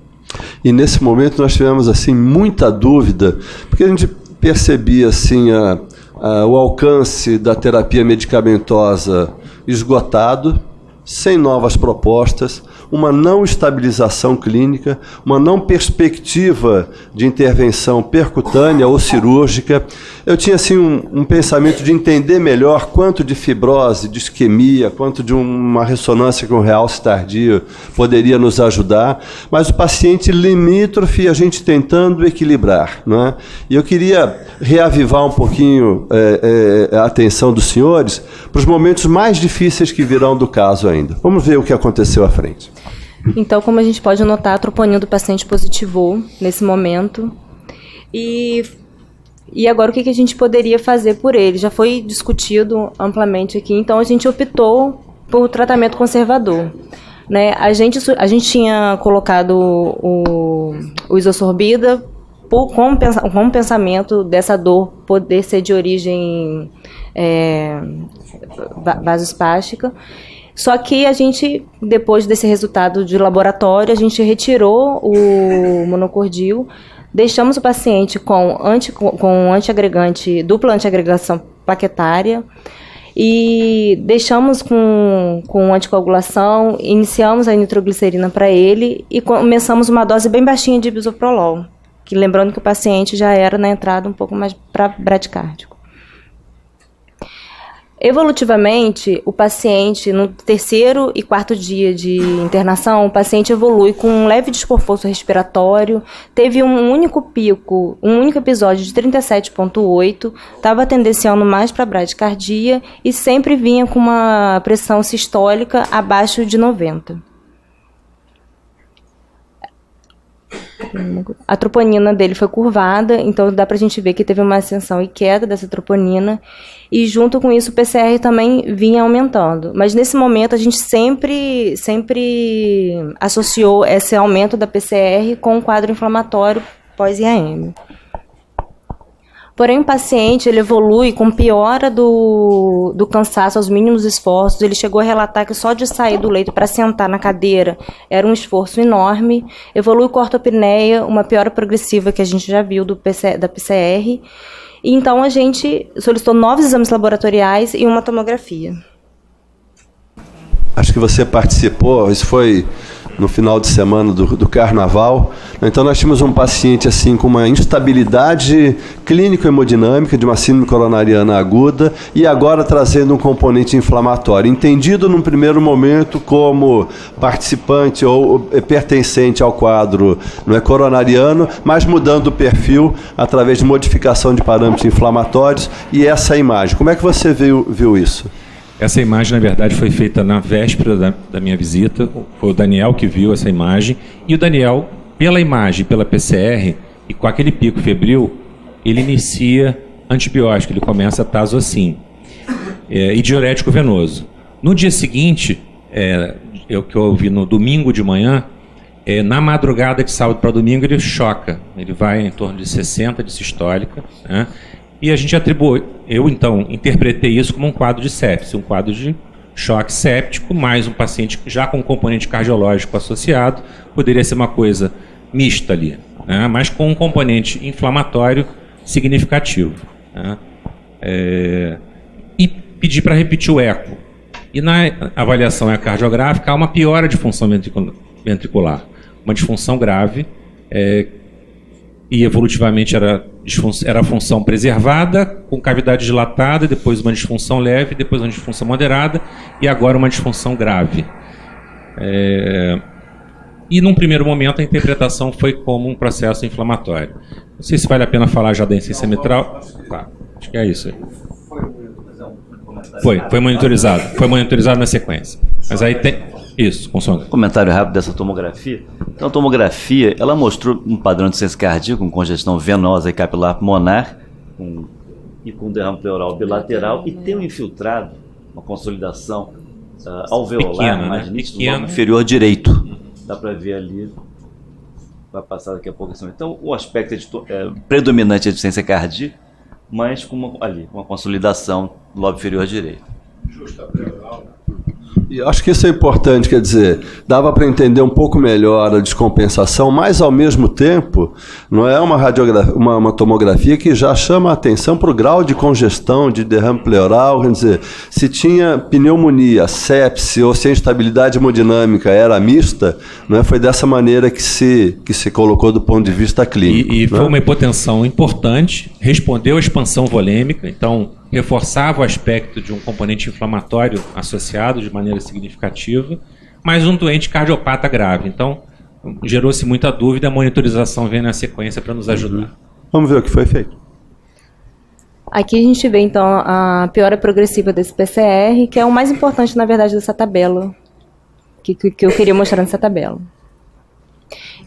E nesse momento nós tivemos assim muita dúvida, porque a gente percebia assim o alcance da terapia medicamentosa esgotado, sem novas propostas, uma não estabilização clínica, uma não perspectiva de intervenção percutânea ou cirúrgica. Eu tinha assim um pensamento de entender melhor quanto de fibrose, de isquemia, quanto de uma ressonância com realce tardio poderia nos ajudar, mas o paciente limítrofe, a gente tentando equilibrar, não é? E eu queria reavivar um pouquinho a atenção dos senhores para os momentos mais difíceis que virão do caso ainda. Vamos ver o que aconteceu à frente.
Então, como a gente pode notar, a troponina do paciente positivou nesse momento. E agora o que a gente poderia fazer por ele? Já foi discutido amplamente aqui, então a gente optou por tratamento conservador. Né? A gente tinha colocado o isosorbida com o pensamento dessa dor poder ser de origem vasoespástica. Só que a gente, depois desse resultado de laboratório, a gente retirou o monocordil, deixamos o paciente com antiagregante, dupla antiagregação plaquetária, e deixamos com anticoagulação, iniciamos a nitroglicerina para ele e começamos uma dose bem baixinha de bisoprolol, que lembrando que o paciente já era na entrada um pouco mais para bradicárdico. Evolutivamente, o paciente, no 3º e 4º dia de internação, o paciente evolui com um leve desconforto respiratório, teve um único pico, um único episódio de 37,8, estava tendenciando mais para bradicardia e sempre vinha com uma pressão sistólica abaixo de 90. A troponina dele foi curvada, então dá pra gente ver que teve uma ascensão e queda dessa troponina, e junto com isso o PCR também vinha aumentando. Mas nesse momento a gente sempre associou esse aumento da PCR com o quadro inflamatório pós-IAM. Porém, o paciente ele evolui com piora do cansaço aos mínimos esforços. Ele chegou a relatar que só de sair do leito para sentar na cadeira era um esforço enorme. Evolui com ortopneia, uma piora progressiva que a gente já viu da PCR. E então a gente solicitou novos exames laboratoriais e uma tomografia.
Acho que você participou, isso foi no final de semana do carnaval. Então nós tínhamos um paciente assim com uma instabilidade clínico-hemodinâmica de uma síndrome coronariana aguda e agora trazendo um componente inflamatório, entendido num primeiro momento como participante ou pertencente ao quadro coronariano, mas mudando o perfil através de modificação de parâmetros inflamatórios. E essa imagem, como é que você viu isso?
Essa imagem, na verdade, foi feita na véspera da minha visita. Foi o Daniel que viu essa imagem. E o Daniel, pela imagem, pela PCR, e com aquele pico febril, ele inicia antibiótico, ele começa tazocin e diurético venoso. No dia seguinte, que eu ouvi no domingo de manhã, na madrugada de sábado para domingo, ele choca. Ele vai em torno de 60 de sistólica, né? E a gente atribuiu, eu então interpretei isso como um quadro de sepse, um quadro de choque séptico, mais um paciente já com um componente cardiológico associado, poderia ser uma coisa mista ali, né? Mas com um componente inflamatório significativo, né? E pedi para repetir o eco. E na avaliação ecocardiográfica há uma piora de função ventricular, uma disfunção grave, e evolutivamente era a função preservada, com cavidade dilatada, depois uma disfunção leve, depois uma disfunção moderada e agora uma disfunção grave. E num primeiro momento a interpretação foi como um processo inflamatório. Não sei se vale a pena falar já da insuficiência mitral. Tá, acho que é isso aí. Foi monitorizado na sequência. Mas aí tem... Isso, consome.
Comentário rápido dessa tomografia. Então, a tomografia, ela mostrou um padrão de insuficiência cardíaca com congestão venosa e capilar pulmonar e com derrame pleural bilateral e tem um infiltrado, uma consolidação alveolar, pequena, mais nítido, no lobo inferior direito. Dá para ver ali, vai passar daqui a pouco. Então, o aspecto predominante é de insuficiência cardíaca,
mas com uma consolidação do lobo inferior direito.
E acho que isso é importante, quer dizer, dava para entender um pouco melhor a descompensação, mas ao mesmo tempo não é uma radiografia, uma tomografia que já chama a atenção para o grau de congestão, de derrame pleural, quer dizer, se tinha pneumonia, sepse ou se a instabilidade hemodinâmica era mista, não é? Foi dessa maneira que se colocou do ponto de vista clínico.
E foi uma hipotensão importante, respondeu à expansão volêmica, então reforçava o aspecto de um componente inflamatório associado de maneira significativa, mas um doente cardiopata grave. Então, gerou-se muita dúvida, a monitorização vem na sequência para nos ajudar.
Vamos ver o que foi feito.
Aqui a gente vê, então, a piora progressiva desse PCR, que é o mais importante, na verdade, dessa tabela, que eu queria mostrar nessa tabela.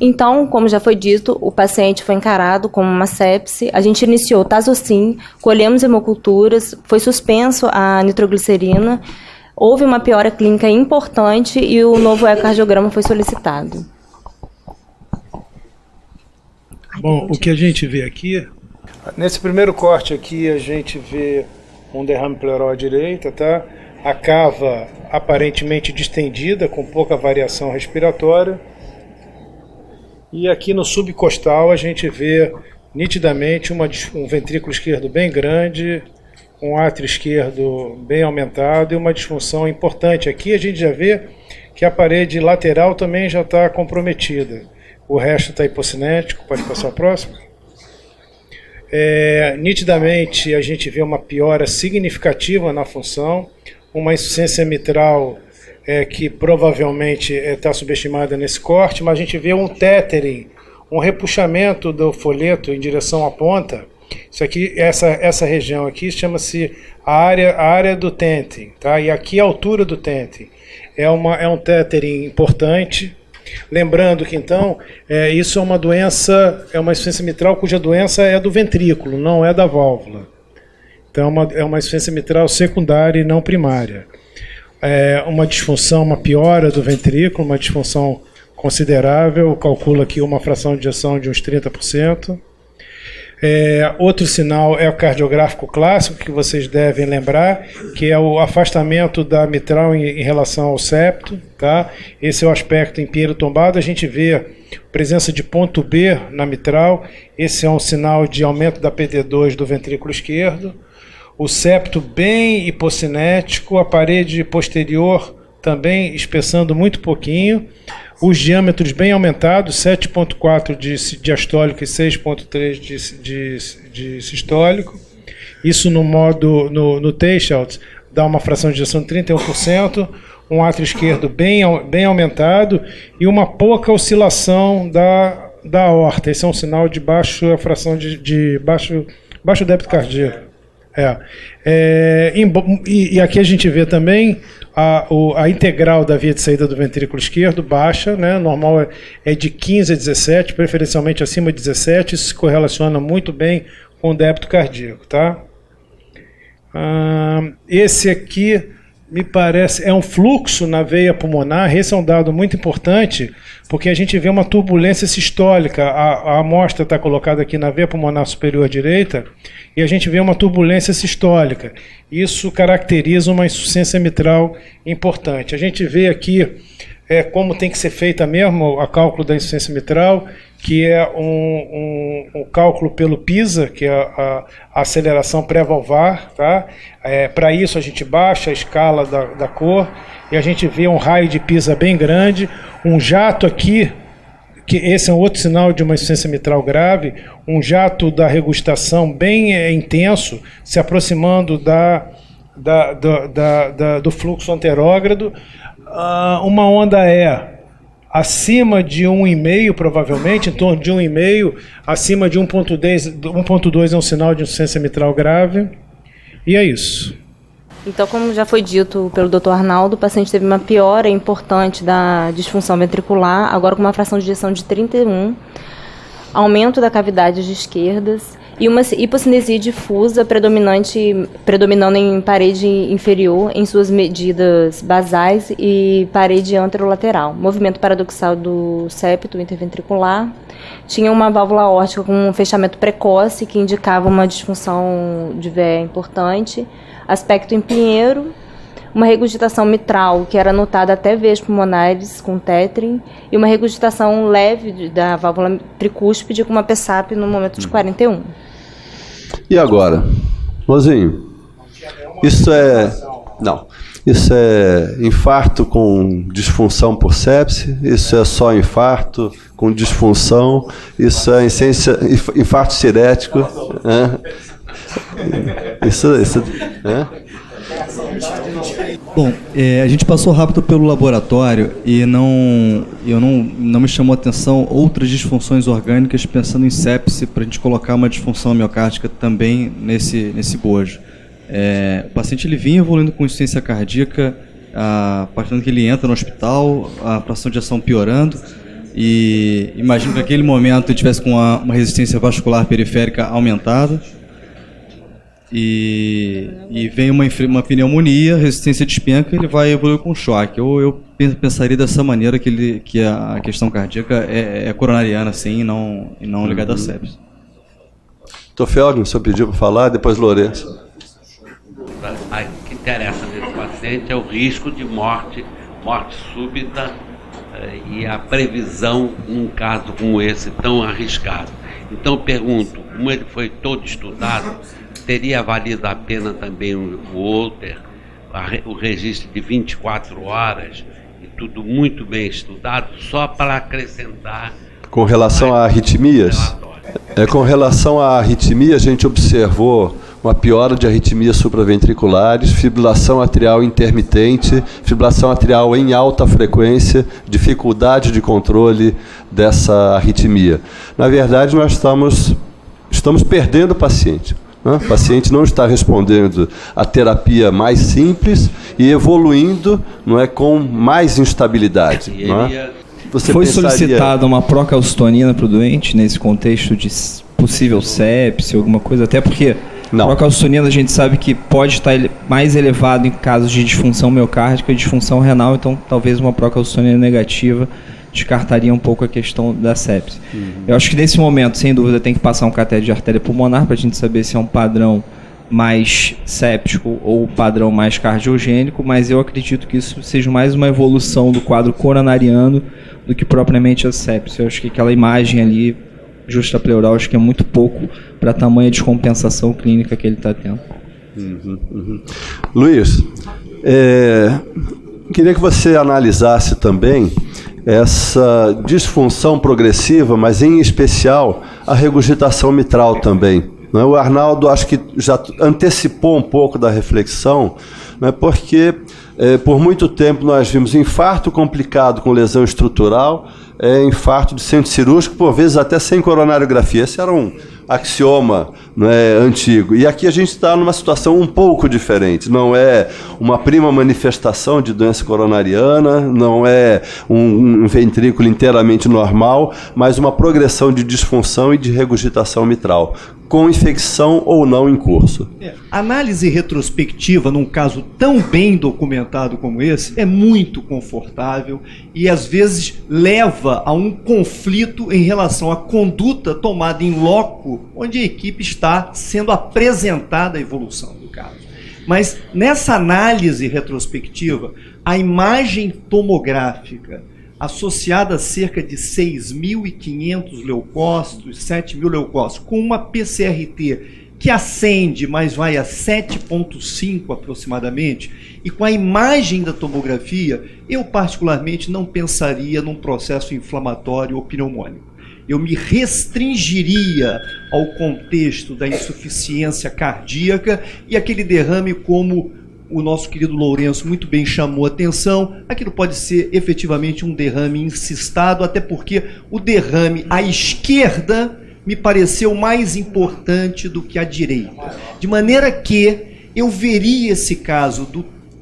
Então, como já foi dito, o paciente foi encarado como uma sepse, a gente iniciou tazocin, colhemos hemoculturas, foi suspenso a nitroglicerina, houve uma piora clínica importante e o novo ecocardiograma foi solicitado.
Bom, o que a gente vê aqui, nesse primeiro corte aqui, a gente vê um derrame pleural à direita, tá? A cava aparentemente distendida, com pouca variação respiratória. E aqui no subcostal a gente vê nitidamente um ventrículo esquerdo bem grande, um átrio esquerdo bem aumentado e uma disfunção importante. Aqui a gente já vê que a parede lateral também já está comprometida. O resto está hipocinético, pode passar a próxima. Nitidamente a gente vê uma piora significativa na função, uma insuficiência mitral que provavelmente está subestimada nesse corte, mas a gente vê um tethering, um repuxamento do folheto em direção à ponta. Isso aqui, essa região aqui chama-se a área do tenting, tá? E aqui a altura do tenting. É um tethering importante. Lembrando que então, isso é uma doença, é uma insuficiência mitral cuja doença é do ventrículo, não é da válvula. Então é uma insuficiência mitral secundária e não primária. Uma disfunção, uma piora do ventrículo, uma disfunção considerável, calcula aqui uma fração de ejeção de uns 30%. Outro sinal é o cardiográfico clássico, que vocês devem lembrar, que é o afastamento da mitral em relação ao septo. Tá? Esse é o aspecto em pinheiro tombado. A gente vê presença de ponto B na mitral. Esse é um sinal de aumento da PD2 do ventrículo esquerdo. O septo bem hipocinético, a parede posterior também espessando muito pouquinho, os diâmetros bem aumentados, 7,4 de diastólico e 6,3 de sistólico. Isso no Tayshaut dá uma fração de ejeção de 31%, um átrio esquerdo bem aumentado e uma pouca oscilação da aorta. Esse é um sinal de baixa fração de baixo débito cardíaco. E aqui a gente vê também a integral da via de saída do ventrículo esquerdo baixa, né? Normal é de 15 a 17, preferencialmente acima de 17, isso se correlaciona muito bem com o débito cardíaco. Tá? Esse aqui me parece é um fluxo na veia pulmonar. Esse é um dado muito importante, porque a gente vê uma turbulência sistólica. A amostra está colocada aqui na veia pulmonar superior direita, e a gente vê uma turbulência sistólica. Isso caracteriza uma insuficiência mitral importante. A gente vê aqui como tem que ser feita mesmo a cálculo da insuficiência mitral, que é um cálculo pelo PISA, que é a aceleração pré-valvar. Tá? Para isso a gente baixa a escala da cor e a gente vê um raio de PISA bem grande, um jato aqui, que esse é um outro sinal de uma insuficiência mitral grave, um jato da regustação bem intenso, se aproximando do fluxo anterógrado. Uma onda acima de 1,5, provavelmente, em torno de 1,5, acima de 1,2 é um sinal de insuficiência mitral grave. E é isso.
Então, como já foi dito pelo Dr. Arnaldo, o paciente teve uma piora importante da disfunção ventricular, agora com uma fração de ejeção de 31, aumento da cavidade de esquerdas e uma hipocinesia difusa predominando em parede inferior em suas medidas basais e parede anterolateral. Movimento paradoxal do septo interventricular. Tinha uma válvula aórtica com um fechamento precoce que indicava uma disfunção de VE importante. Aspecto em pinheiro. Uma regurgitação mitral, que era notada até veias pulmonares com tétrim, e uma regurgitação leve da válvula tricúspide com uma PSAP no momento de 41.
E agora? Mozinho, isso é... Não. Isso é infarto com disfunção por sepse? Isso é só infarto com disfunção? Isso é, em essência, infarto cirético? Isso
Bom, a gente passou rápido pelo laboratório e não me chamou a atenção outras disfunções orgânicas pensando em sepse para a gente colocar uma disfunção miocárdica também nesse bojo. O paciente ele vinha evoluindo com insuficiência cardíaca, a partir do que ele entra no hospital, a fração de ação piorando, e imagino que naquele momento ele tivesse com uma resistência vascular periférica aumentada, e vem uma pneumonia, resistência despenca, ele vai evoluir com choque. Eu pensaria dessa maneira que a questão cardíaca é coronariana, sim, e não ligada à sepse.
Dr. Feldman, o senhor pediu para falar, depois Lourenço.
O que interessa nesse paciente é o risco de morte súbita e a previsão num caso como esse tão arriscado. Então pergunto, como ele foi todo estudado, teria valido a pena também o Holter, o registro de 24 horas, e tudo muito bem estudado, só para acrescentar...
Com relação a arritmias? Com relação à arritmia, a gente observou uma piora de arritmias supraventriculares, fibrilação atrial intermitente, fibrilação atrial em alta frequência, dificuldade de controle dessa arritmia. Na verdade, nós estamos perdendo o paciente. O paciente não está respondendo à terapia mais simples e evoluindo, com mais instabilidade.
Foi solicitada uma procalcitonina para o doente nesse contexto de possível sepse, alguma coisa, até porque a procalcitonina a gente sabe que pode estar mais elevado em casos de disfunção miocárdica e disfunção renal, então talvez uma procalcitonina negativa descartaria um pouco a questão da sepse. Eu acho que nesse momento, sem dúvida, tem que passar um catéter de artéria pulmonar para a gente saber se é um padrão mais séptico ou padrão mais cardiogênico, mas eu acredito que isso seja mais uma evolução do quadro coronariano do que propriamente a sepse. Eu acho que aquela imagem ali, justapleural, acho que é muito pouco para a tamanha descompensação clínica que ele está tendo.
Luiz, queria que você analisasse também essa disfunção progressiva, mas em especial a regurgitação mitral também. O Arnaldo acho que já antecipou um pouco da reflexão, porque por muito tempo nós vimos infarto complicado com lesão estrutural, infarto de centro cirúrgico, por vezes até sem coronariografia. Esse era um axioma antigo. E aqui a gente está numa situação um pouco diferente. Não é uma prima manifestação de doença coronariana, não é um ventrículo inteiramente normal, mas uma progressão de disfunção e de regurgitação mitral, com infecção ou não em curso.
Análise retrospectiva num caso tão bem documentado como esse é muito confortável e às vezes leva a um conflito em relação à conduta tomada em loco, onde a equipe está sendo apresentada a evolução do caso. Mas nessa análise retrospectiva, a imagem tomográfica associada a cerca de 6.500 leucócitos, 7.000 leucócitos, com uma PCRT que ascende, mas vai a 7,5 aproximadamente, e com a imagem da tomografia, eu particularmente não pensaria num processo inflamatório ou pneumônico. Eu me restringiria ao contexto da insuficiência cardíaca e aquele derrame, como o nosso querido Lourenço muito bem chamou a atenção, aquilo pode ser efetivamente um derrame incistado, até porque o derrame à esquerda me pareceu mais importante do que à direita. De maneira que eu veria esse caso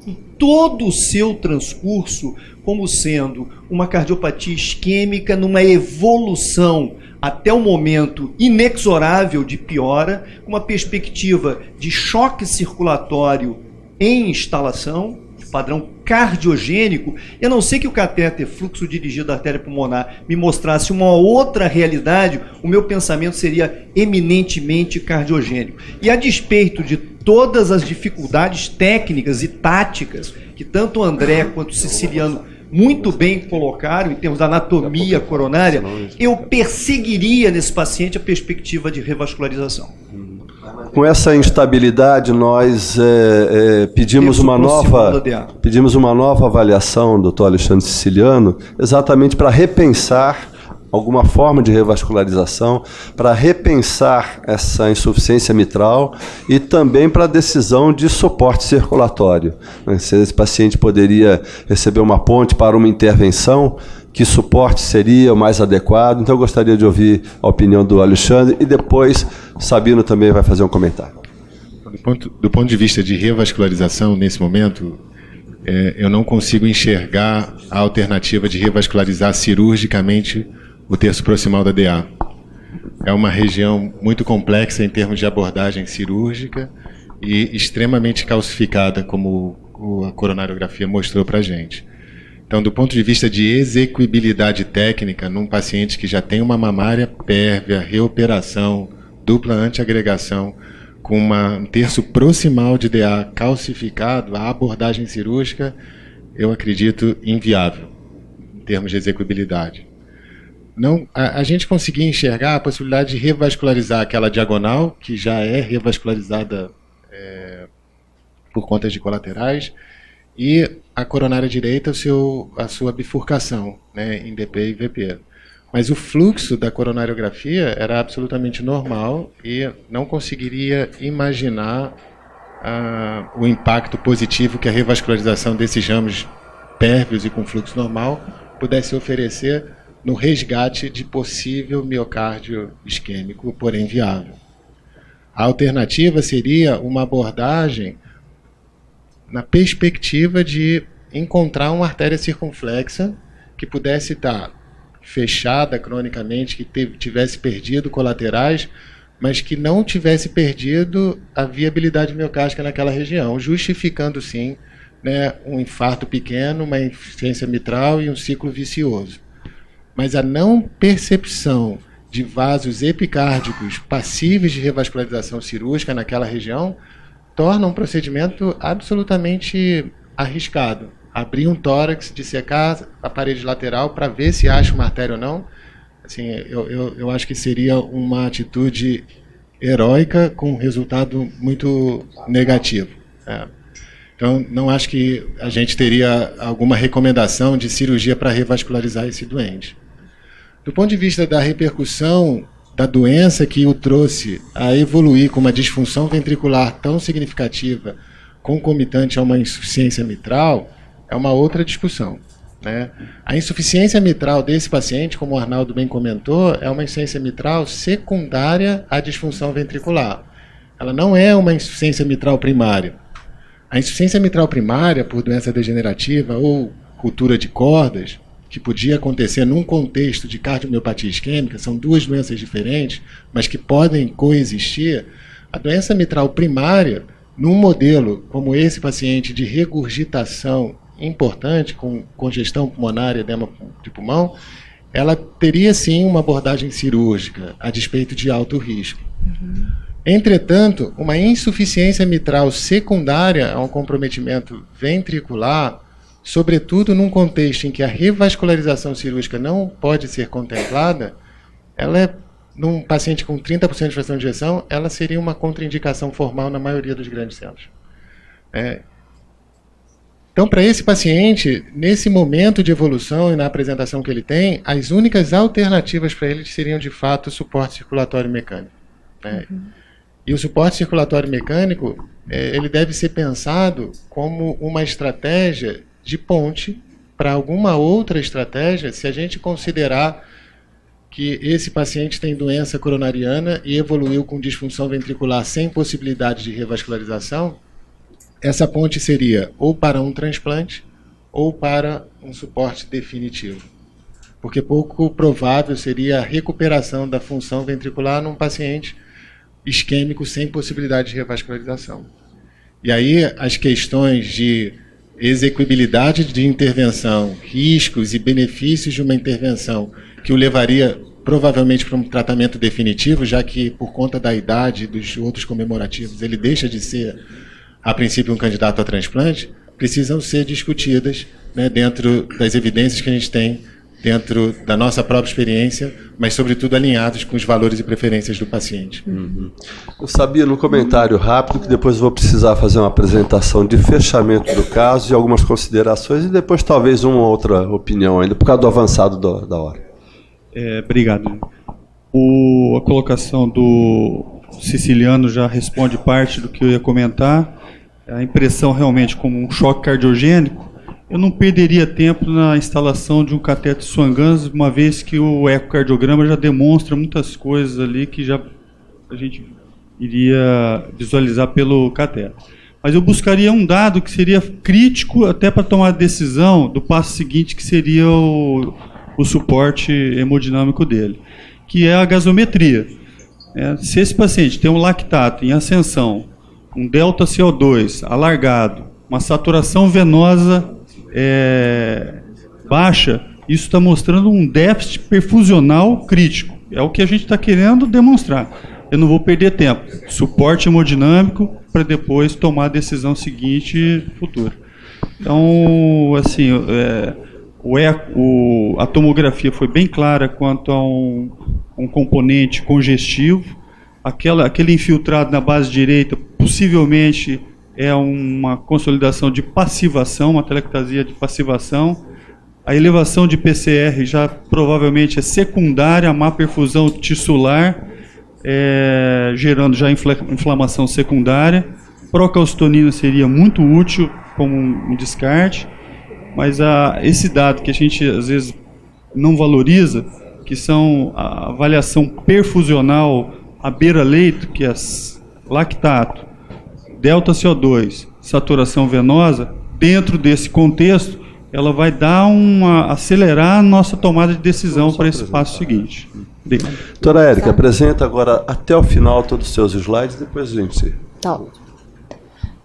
em todo o seu transcurso como sendo uma cardiopatia isquêmica numa evolução até o momento inexorável de piora, com uma perspectiva de choque circulatório em instalação, de padrão cardiogênico, e a não ser que o catéter fluxo dirigido da artéria pulmonar me mostrasse uma outra realidade, o meu pensamento seria eminentemente cardiogênico. E a despeito de todas as dificuldades técnicas e táticas que tanto o André quanto o Siciliano muito bem colocaram em termos da anatomia coronária, eu perseguiria nesse paciente a perspectiva de revascularização.
Com essa instabilidade, nós pedimos uma nova avaliação, doutor Alexandre Siciliano, exatamente para repensar alguma forma de revascularização, para repensar essa insuficiência mitral e também para a decisão de suporte circulatório. Se esse paciente poderia receber uma ponte para uma intervenção, que suporte seria o mais adequado. Então eu gostaria de ouvir a opinião do Alexandre e depois Sabino também vai fazer um comentário.
Do ponto de vista de revascularização, nesse momento, eu não consigo enxergar a alternativa de revascularizar cirurgicamente o terço proximal da DA. É uma região muito complexa em termos de abordagem cirúrgica e extremamente calcificada, como a coronariografia mostrou para a gente. Então, do ponto de vista de execuibilidade técnica, num paciente que já tem uma mamária pérvia, reoperação, dupla antiagregação, com um terço proximal de DA calcificado, a abordagem cirúrgica, eu acredito, inviável, em termos de execuibilidade. Não, a gente conseguia enxergar a possibilidade de revascularizar aquela diagonal, que já é revascularizada por contas de colaterais, e a coronária direita, a sua bifurcação, né, em DP e VP. Mas o fluxo da coronariografia era absolutamente normal e não conseguiria imaginar o impacto positivo que a revascularização desses ramos pérvios e com fluxo normal pudesse oferecer no resgate de possível miocárdio isquêmico, porém viável. A alternativa seria uma abordagem na perspectiva de encontrar uma artéria circunflexa que pudesse estar fechada cronicamente, que tivesse perdido colaterais, mas que não tivesse perdido a viabilidade miocárdica naquela região, justificando, sim, né, um infarto pequeno, uma insuficiência mitral e um ciclo vicioso. Mas a não percepção de vasos epicárdicos passíveis de revascularização cirúrgica naquela região torna um procedimento absolutamente arriscado. Abrir um tórax, dissecar a parede lateral para ver se acha uma artéria ou não, assim, eu acho que seria uma atitude heróica com um resultado muito negativo. Então, não acho que a gente teria alguma recomendação de cirurgia para revascularizar esse doente. Do ponto de vista da repercussão da doença que o trouxe a evoluir com uma disfunção ventricular tão significativa, concomitante a uma insuficiência mitral, é uma outra discussão, né? A insuficiência mitral desse paciente, como o Arnaldo bem comentou, é uma insuficiência mitral secundária à disfunção ventricular. Ela não é uma insuficiência mitral primária. A insuficiência mitral primária, por doença degenerativa ou cultura de cordas, que podia acontecer num contexto de cardiomiopatia isquêmica, são duas doenças diferentes, mas que podem coexistir. A doença mitral primária, num modelo como esse paciente de regurgitação importante, com congestão pulmonar e edema de pulmão, ela teria sim uma abordagem cirúrgica, a despeito de alto risco. Entretanto, uma insuficiência mitral secundária a um comprometimento ventricular, sobretudo num contexto em que a revascularização cirúrgica não pode ser contemplada, ela é, num paciente com 30% de fração de ejeção, ela seria uma contraindicação formal na maioria dos grandes centros. Então, para esse paciente, nesse momento de evolução e na apresentação que ele tem, as únicas alternativas para ele seriam, de fato, o suporte circulatório mecânico. E o suporte circulatório mecânico, ele deve ser pensado como uma estratégia de ponte para alguma outra estratégia, se a gente considerar que esse paciente tem doença coronariana e evoluiu com disfunção ventricular sem possibilidade de revascularização, essa ponte seria ou para um transplante ou para um suporte definitivo. porque pouco provável seria a recuperação da função ventricular num paciente isquêmico sem possibilidade de revascularização. E aí as questões de execuibilidade de intervenção, riscos e benefícios de uma intervenção que o levaria provavelmente para um tratamento definitivo, já que por conta da idade e dos outros comemorativos ele deixa de ser, a princípio, um candidato a transplante, precisam ser discutidas, né, dentro das evidências que a gente tem, dentro da nossa própria experiência, mas, sobretudo, alinhados com os valores e preferências do paciente.
Eu sabia, num comentário rápido, que depois vou precisar fazer uma apresentação de fechamento do caso e algumas considerações, e depois talvez uma outra opinião ainda, por causa do avançado da hora.
Obrigado. A colocação do Siciliano já responde parte do que eu ia comentar. A impressão realmente como um choque cardiogênico, eu não perderia tempo na instalação de um cateter Swan-Ganz, uma vez que o ecocardiograma já demonstra muitas coisas ali que já a gente iria visualizar pelo cateter. Mas eu buscaria um dado que seria crítico até para tomar a decisão do passo seguinte, que seria o suporte hemodinâmico dele, que é a gasometria. Se esse paciente tem um lactato em ascensão, um delta CO2 alargado, uma saturação venosa baixa, isso está mostrando um déficit perfusional crítico. É o que a gente está querendo demonstrar. Eu não vou perder tempo. Suporte hemodinâmico para depois tomar a decisão seguinte futura. Então, assim, a tomografia foi bem clara quanto a um componente congestivo. Aquele infiltrado na base direita possivelmente é uma consolidação de passivação, uma telectasia de passivação. A elevação de PCR já provavelmente é secundária à má perfusão tissular, gerando já inflamação secundária. Procalcitonina seria muito útil como um descarte, mas esse dado que a gente às vezes não valoriza, que são a avaliação perfusional à beira-leito, que é lactato, delta CO2, saturação venosa, dentro desse contexto, ela vai dar acelerar a nossa tomada de decisão para esse passo seguinte. Obrigado.
Doutora Érica, apresenta agora até o final todos os seus slides, depois a gente...
Tá.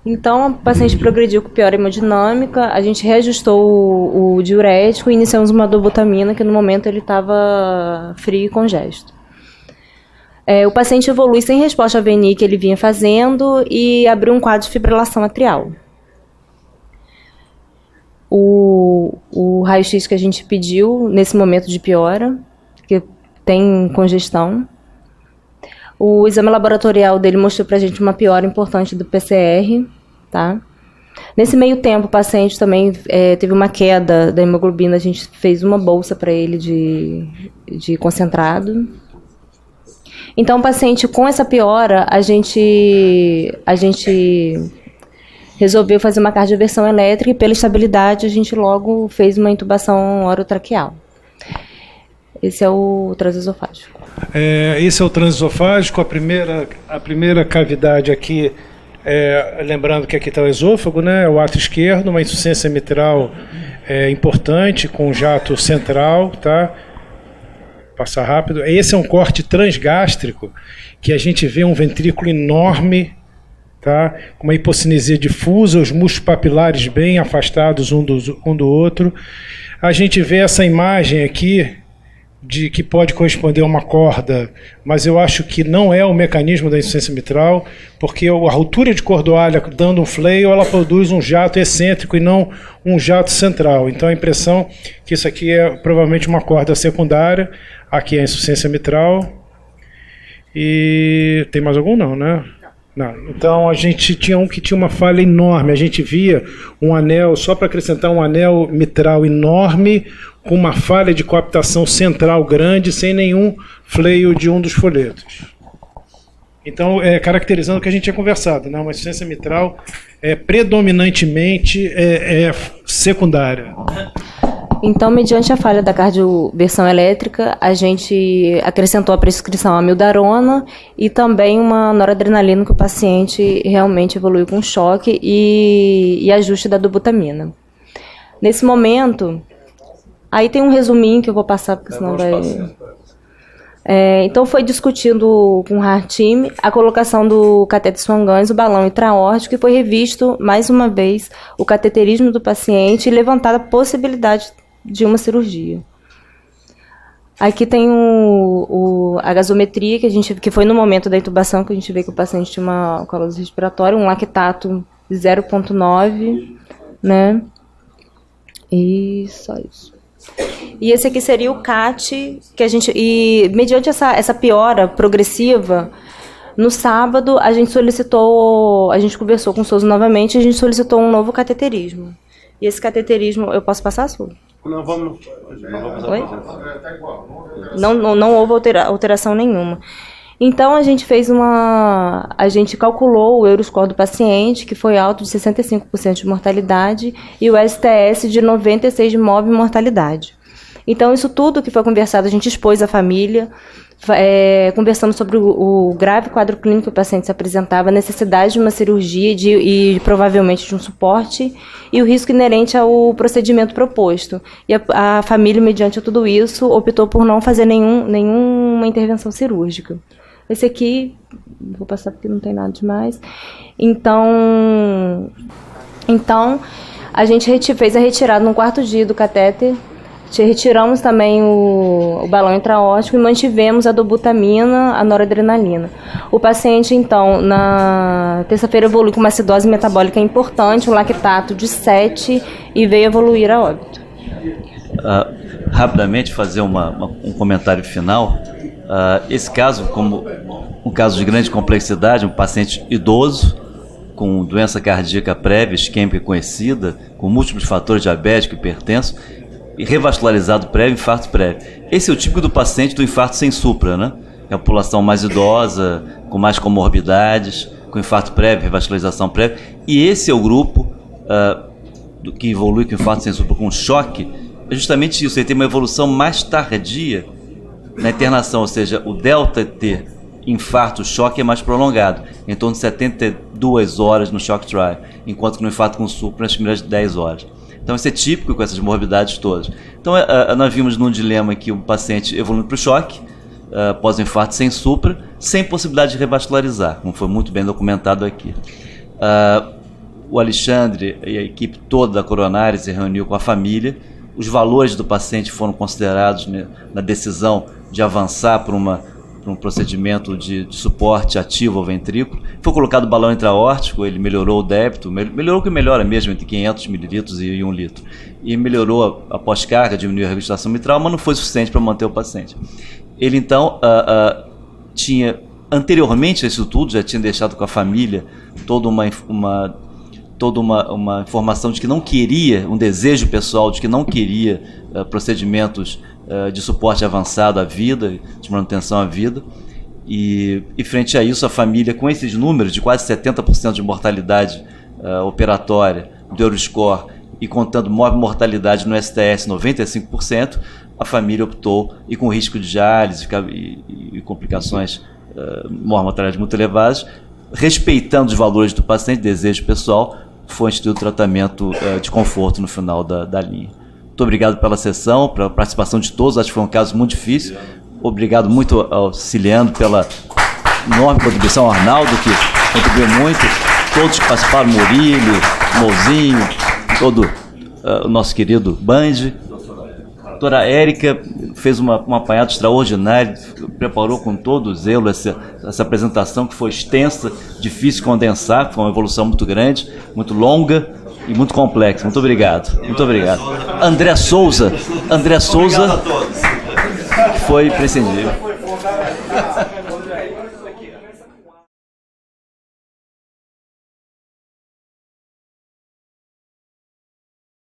Então, o paciente progrediu com piora hemodinâmica, a gente reajustou o diurético e iniciamos uma dobutamina, que no momento ele estava frio e congesto. O paciente evolui sem resposta à VNI que ele vinha fazendo e abriu um quadro de fibrilação atrial. O raio-x que a gente pediu nesse momento de piora, que tem congestão. O exame laboratorial dele mostrou para a gente uma piora importante do PCR. Tá? Nesse meio tempo, o paciente também teve uma queda da hemoglobina, a gente fez uma bolsa para ele de concentrado. Então, o paciente com essa piora, a gente resolveu fazer uma cardioversão elétrica e, pela estabilidade, a gente logo fez uma intubação orotraqueal. Esse é o transesofágico.
Esse é o transesofágico. A primeira cavidade aqui, lembrando que aqui está o esôfago, né? O ato esquerdo, uma insuficiência mitral importante, com jato central, tá? Passar rápido. Esse é um corte transgástrico, que a gente vê um ventrículo enorme, tá? Com uma hipocinesia difusa, os músculos papilares bem afastados um do outro. A gente vê essa imagem aqui, que pode corresponder a uma corda, mas eu acho que não é o mecanismo da insuficiência mitral, porque a ruptura de cordoalha dando um flail, ela produz um jato excêntrico e não um jato central. Então a impressão que isso aqui é provavelmente uma corda secundária. Aqui é a insuficiência mitral. E tem mais algum? Não, né? Não. Então a gente tinha um que tinha uma falha enorme. A gente via um anel, só para acrescentar, um anel mitral enorme, com uma falha de coaptação central grande, sem nenhum fleio de um dos folhetos. Então, caracterizando o que a gente tinha conversado, né? Uma insuficiência mitral predominantemente secundária.
Então, mediante a falha da cardioversão elétrica, a gente acrescentou a prescrição amiodarona e também uma noradrenalina, que o paciente realmente evoluiu com choque, e ajuste da dobutamina. Nesse momento, Aí tem um resuminho que eu vou passar, porque senão vai... então foi discutindo com o Heart Team a colocação do cateter Swan-Ganz, o balão intraórtico, e foi revisto mais uma vez o cateterismo do paciente e levantada a possibilidade de uma cirurgia. Aqui tem a gasometria, que foi no momento da intubação que a gente vê que o paciente tinha uma alcalose respiratória, um lactato de 0,9, né? E só isso. E esse aqui seria o CAT, que a gente... E mediante essa piora progressiva, no sábado a gente conversou com o Souza novamente e a gente solicitou um novo cateterismo. E esse cateterismo, eu posso passar, Souza?
Não vamos
Oi? Não houve alteração nenhuma. Então a gente calculou o Euroscore do paciente, que foi alto de 65% de mortalidade, e o STS de 96% de mortalidade. Então isso tudo que foi conversado, a gente expôs à família, conversamos sobre o grave quadro clínico que o paciente se apresentava, a necessidade de uma cirurgia e provavelmente de um suporte, e o risco inerente ao procedimento proposto. E a família, mediante tudo isso, optou por não fazer nenhuma intervenção cirúrgica. Esse aqui, vou passar porque não tem nada demais. Então a gente fez a retirada no quarto dia do catéter. Retiramos também o balão intraórtico e mantivemos a dobutamina, a noradrenalina. O paciente, então, na terça-feira evoluiu com uma acidose metabólica importante, um lactato de 7 e veio evoluir a óbito.
Rapidamente fazer um comentário final. Esse caso, como um caso de grande complexidade, um paciente idoso com doença cardíaca prévia, isquêmica conhecida, com múltiplos fatores diabéticos, hipertenso, e revascularizado prévio, infarto prévio. Esse é o típico do paciente do infarto sem supra, né? É a população mais idosa, com mais comorbidades, com infarto prévio, revascularização prévia. E esse é o grupo que evolui com infarto sem supra com choque. É justamente isso, ele tem uma evolução mais tardia na internação, ou seja, o delta T infarto-choque é mais prolongado, em torno de 72 horas no shock trial, enquanto que no infarto com supra, nas primeiras 10 horas. Então isso é típico com essas morbidades todas. Então nós vimos num dilema que o paciente evoluindo para o choque, pós-infarto sem supra, sem possibilidade de revascularizar, como foi muito bem documentado aqui. O Alexandre e a equipe toda da Coronária se reuniu com a família. Os valores do paciente foram considerados na decisão de avançar para um procedimento de suporte ativo ao ventrículo. Foi colocado o balão intraórtico, ele melhorou o débito, melhorou o que melhora mesmo, entre 500 mililitros e 1 litro. E melhorou a pós-carga, diminuiu a regurgitação mitral, mas não foi suficiente para manter o paciente. Ele, então, tinha, anteriormente a isso tudo, já tinha deixado com a família toda uma informação de que não queria, um desejo pessoal de que não queria procedimentos de suporte avançado à vida, de manutenção à vida, e frente a isso a família, com esses números de quase 70% de mortalidade operatória do Euroscore e contando mortalidade no STS 95%, a família optou, e com risco de diálise e complicações mortalidade muito elevadas, respeitando os valores do paciente, desejo pessoal, foi instituído o tratamento de conforto no final da linha. Muito obrigado pela sessão, pela participação de todos, acho que foi um caso muito difícil. Obrigado muito ao Ciliano pela enorme contribuição, ao Arnaldo, que contribuiu muito, todos que participaram, Murilo, Mozinho, todo o nosso querido Band. A doutora Érica fez um apanhado extraordinário, preparou com todo o zelo essa apresentação que foi extensa, difícil de condensar, foi uma evolução muito grande, muito longa e muito complexa. Muito obrigado. Muito obrigado. André Souza, que foi imprescindível.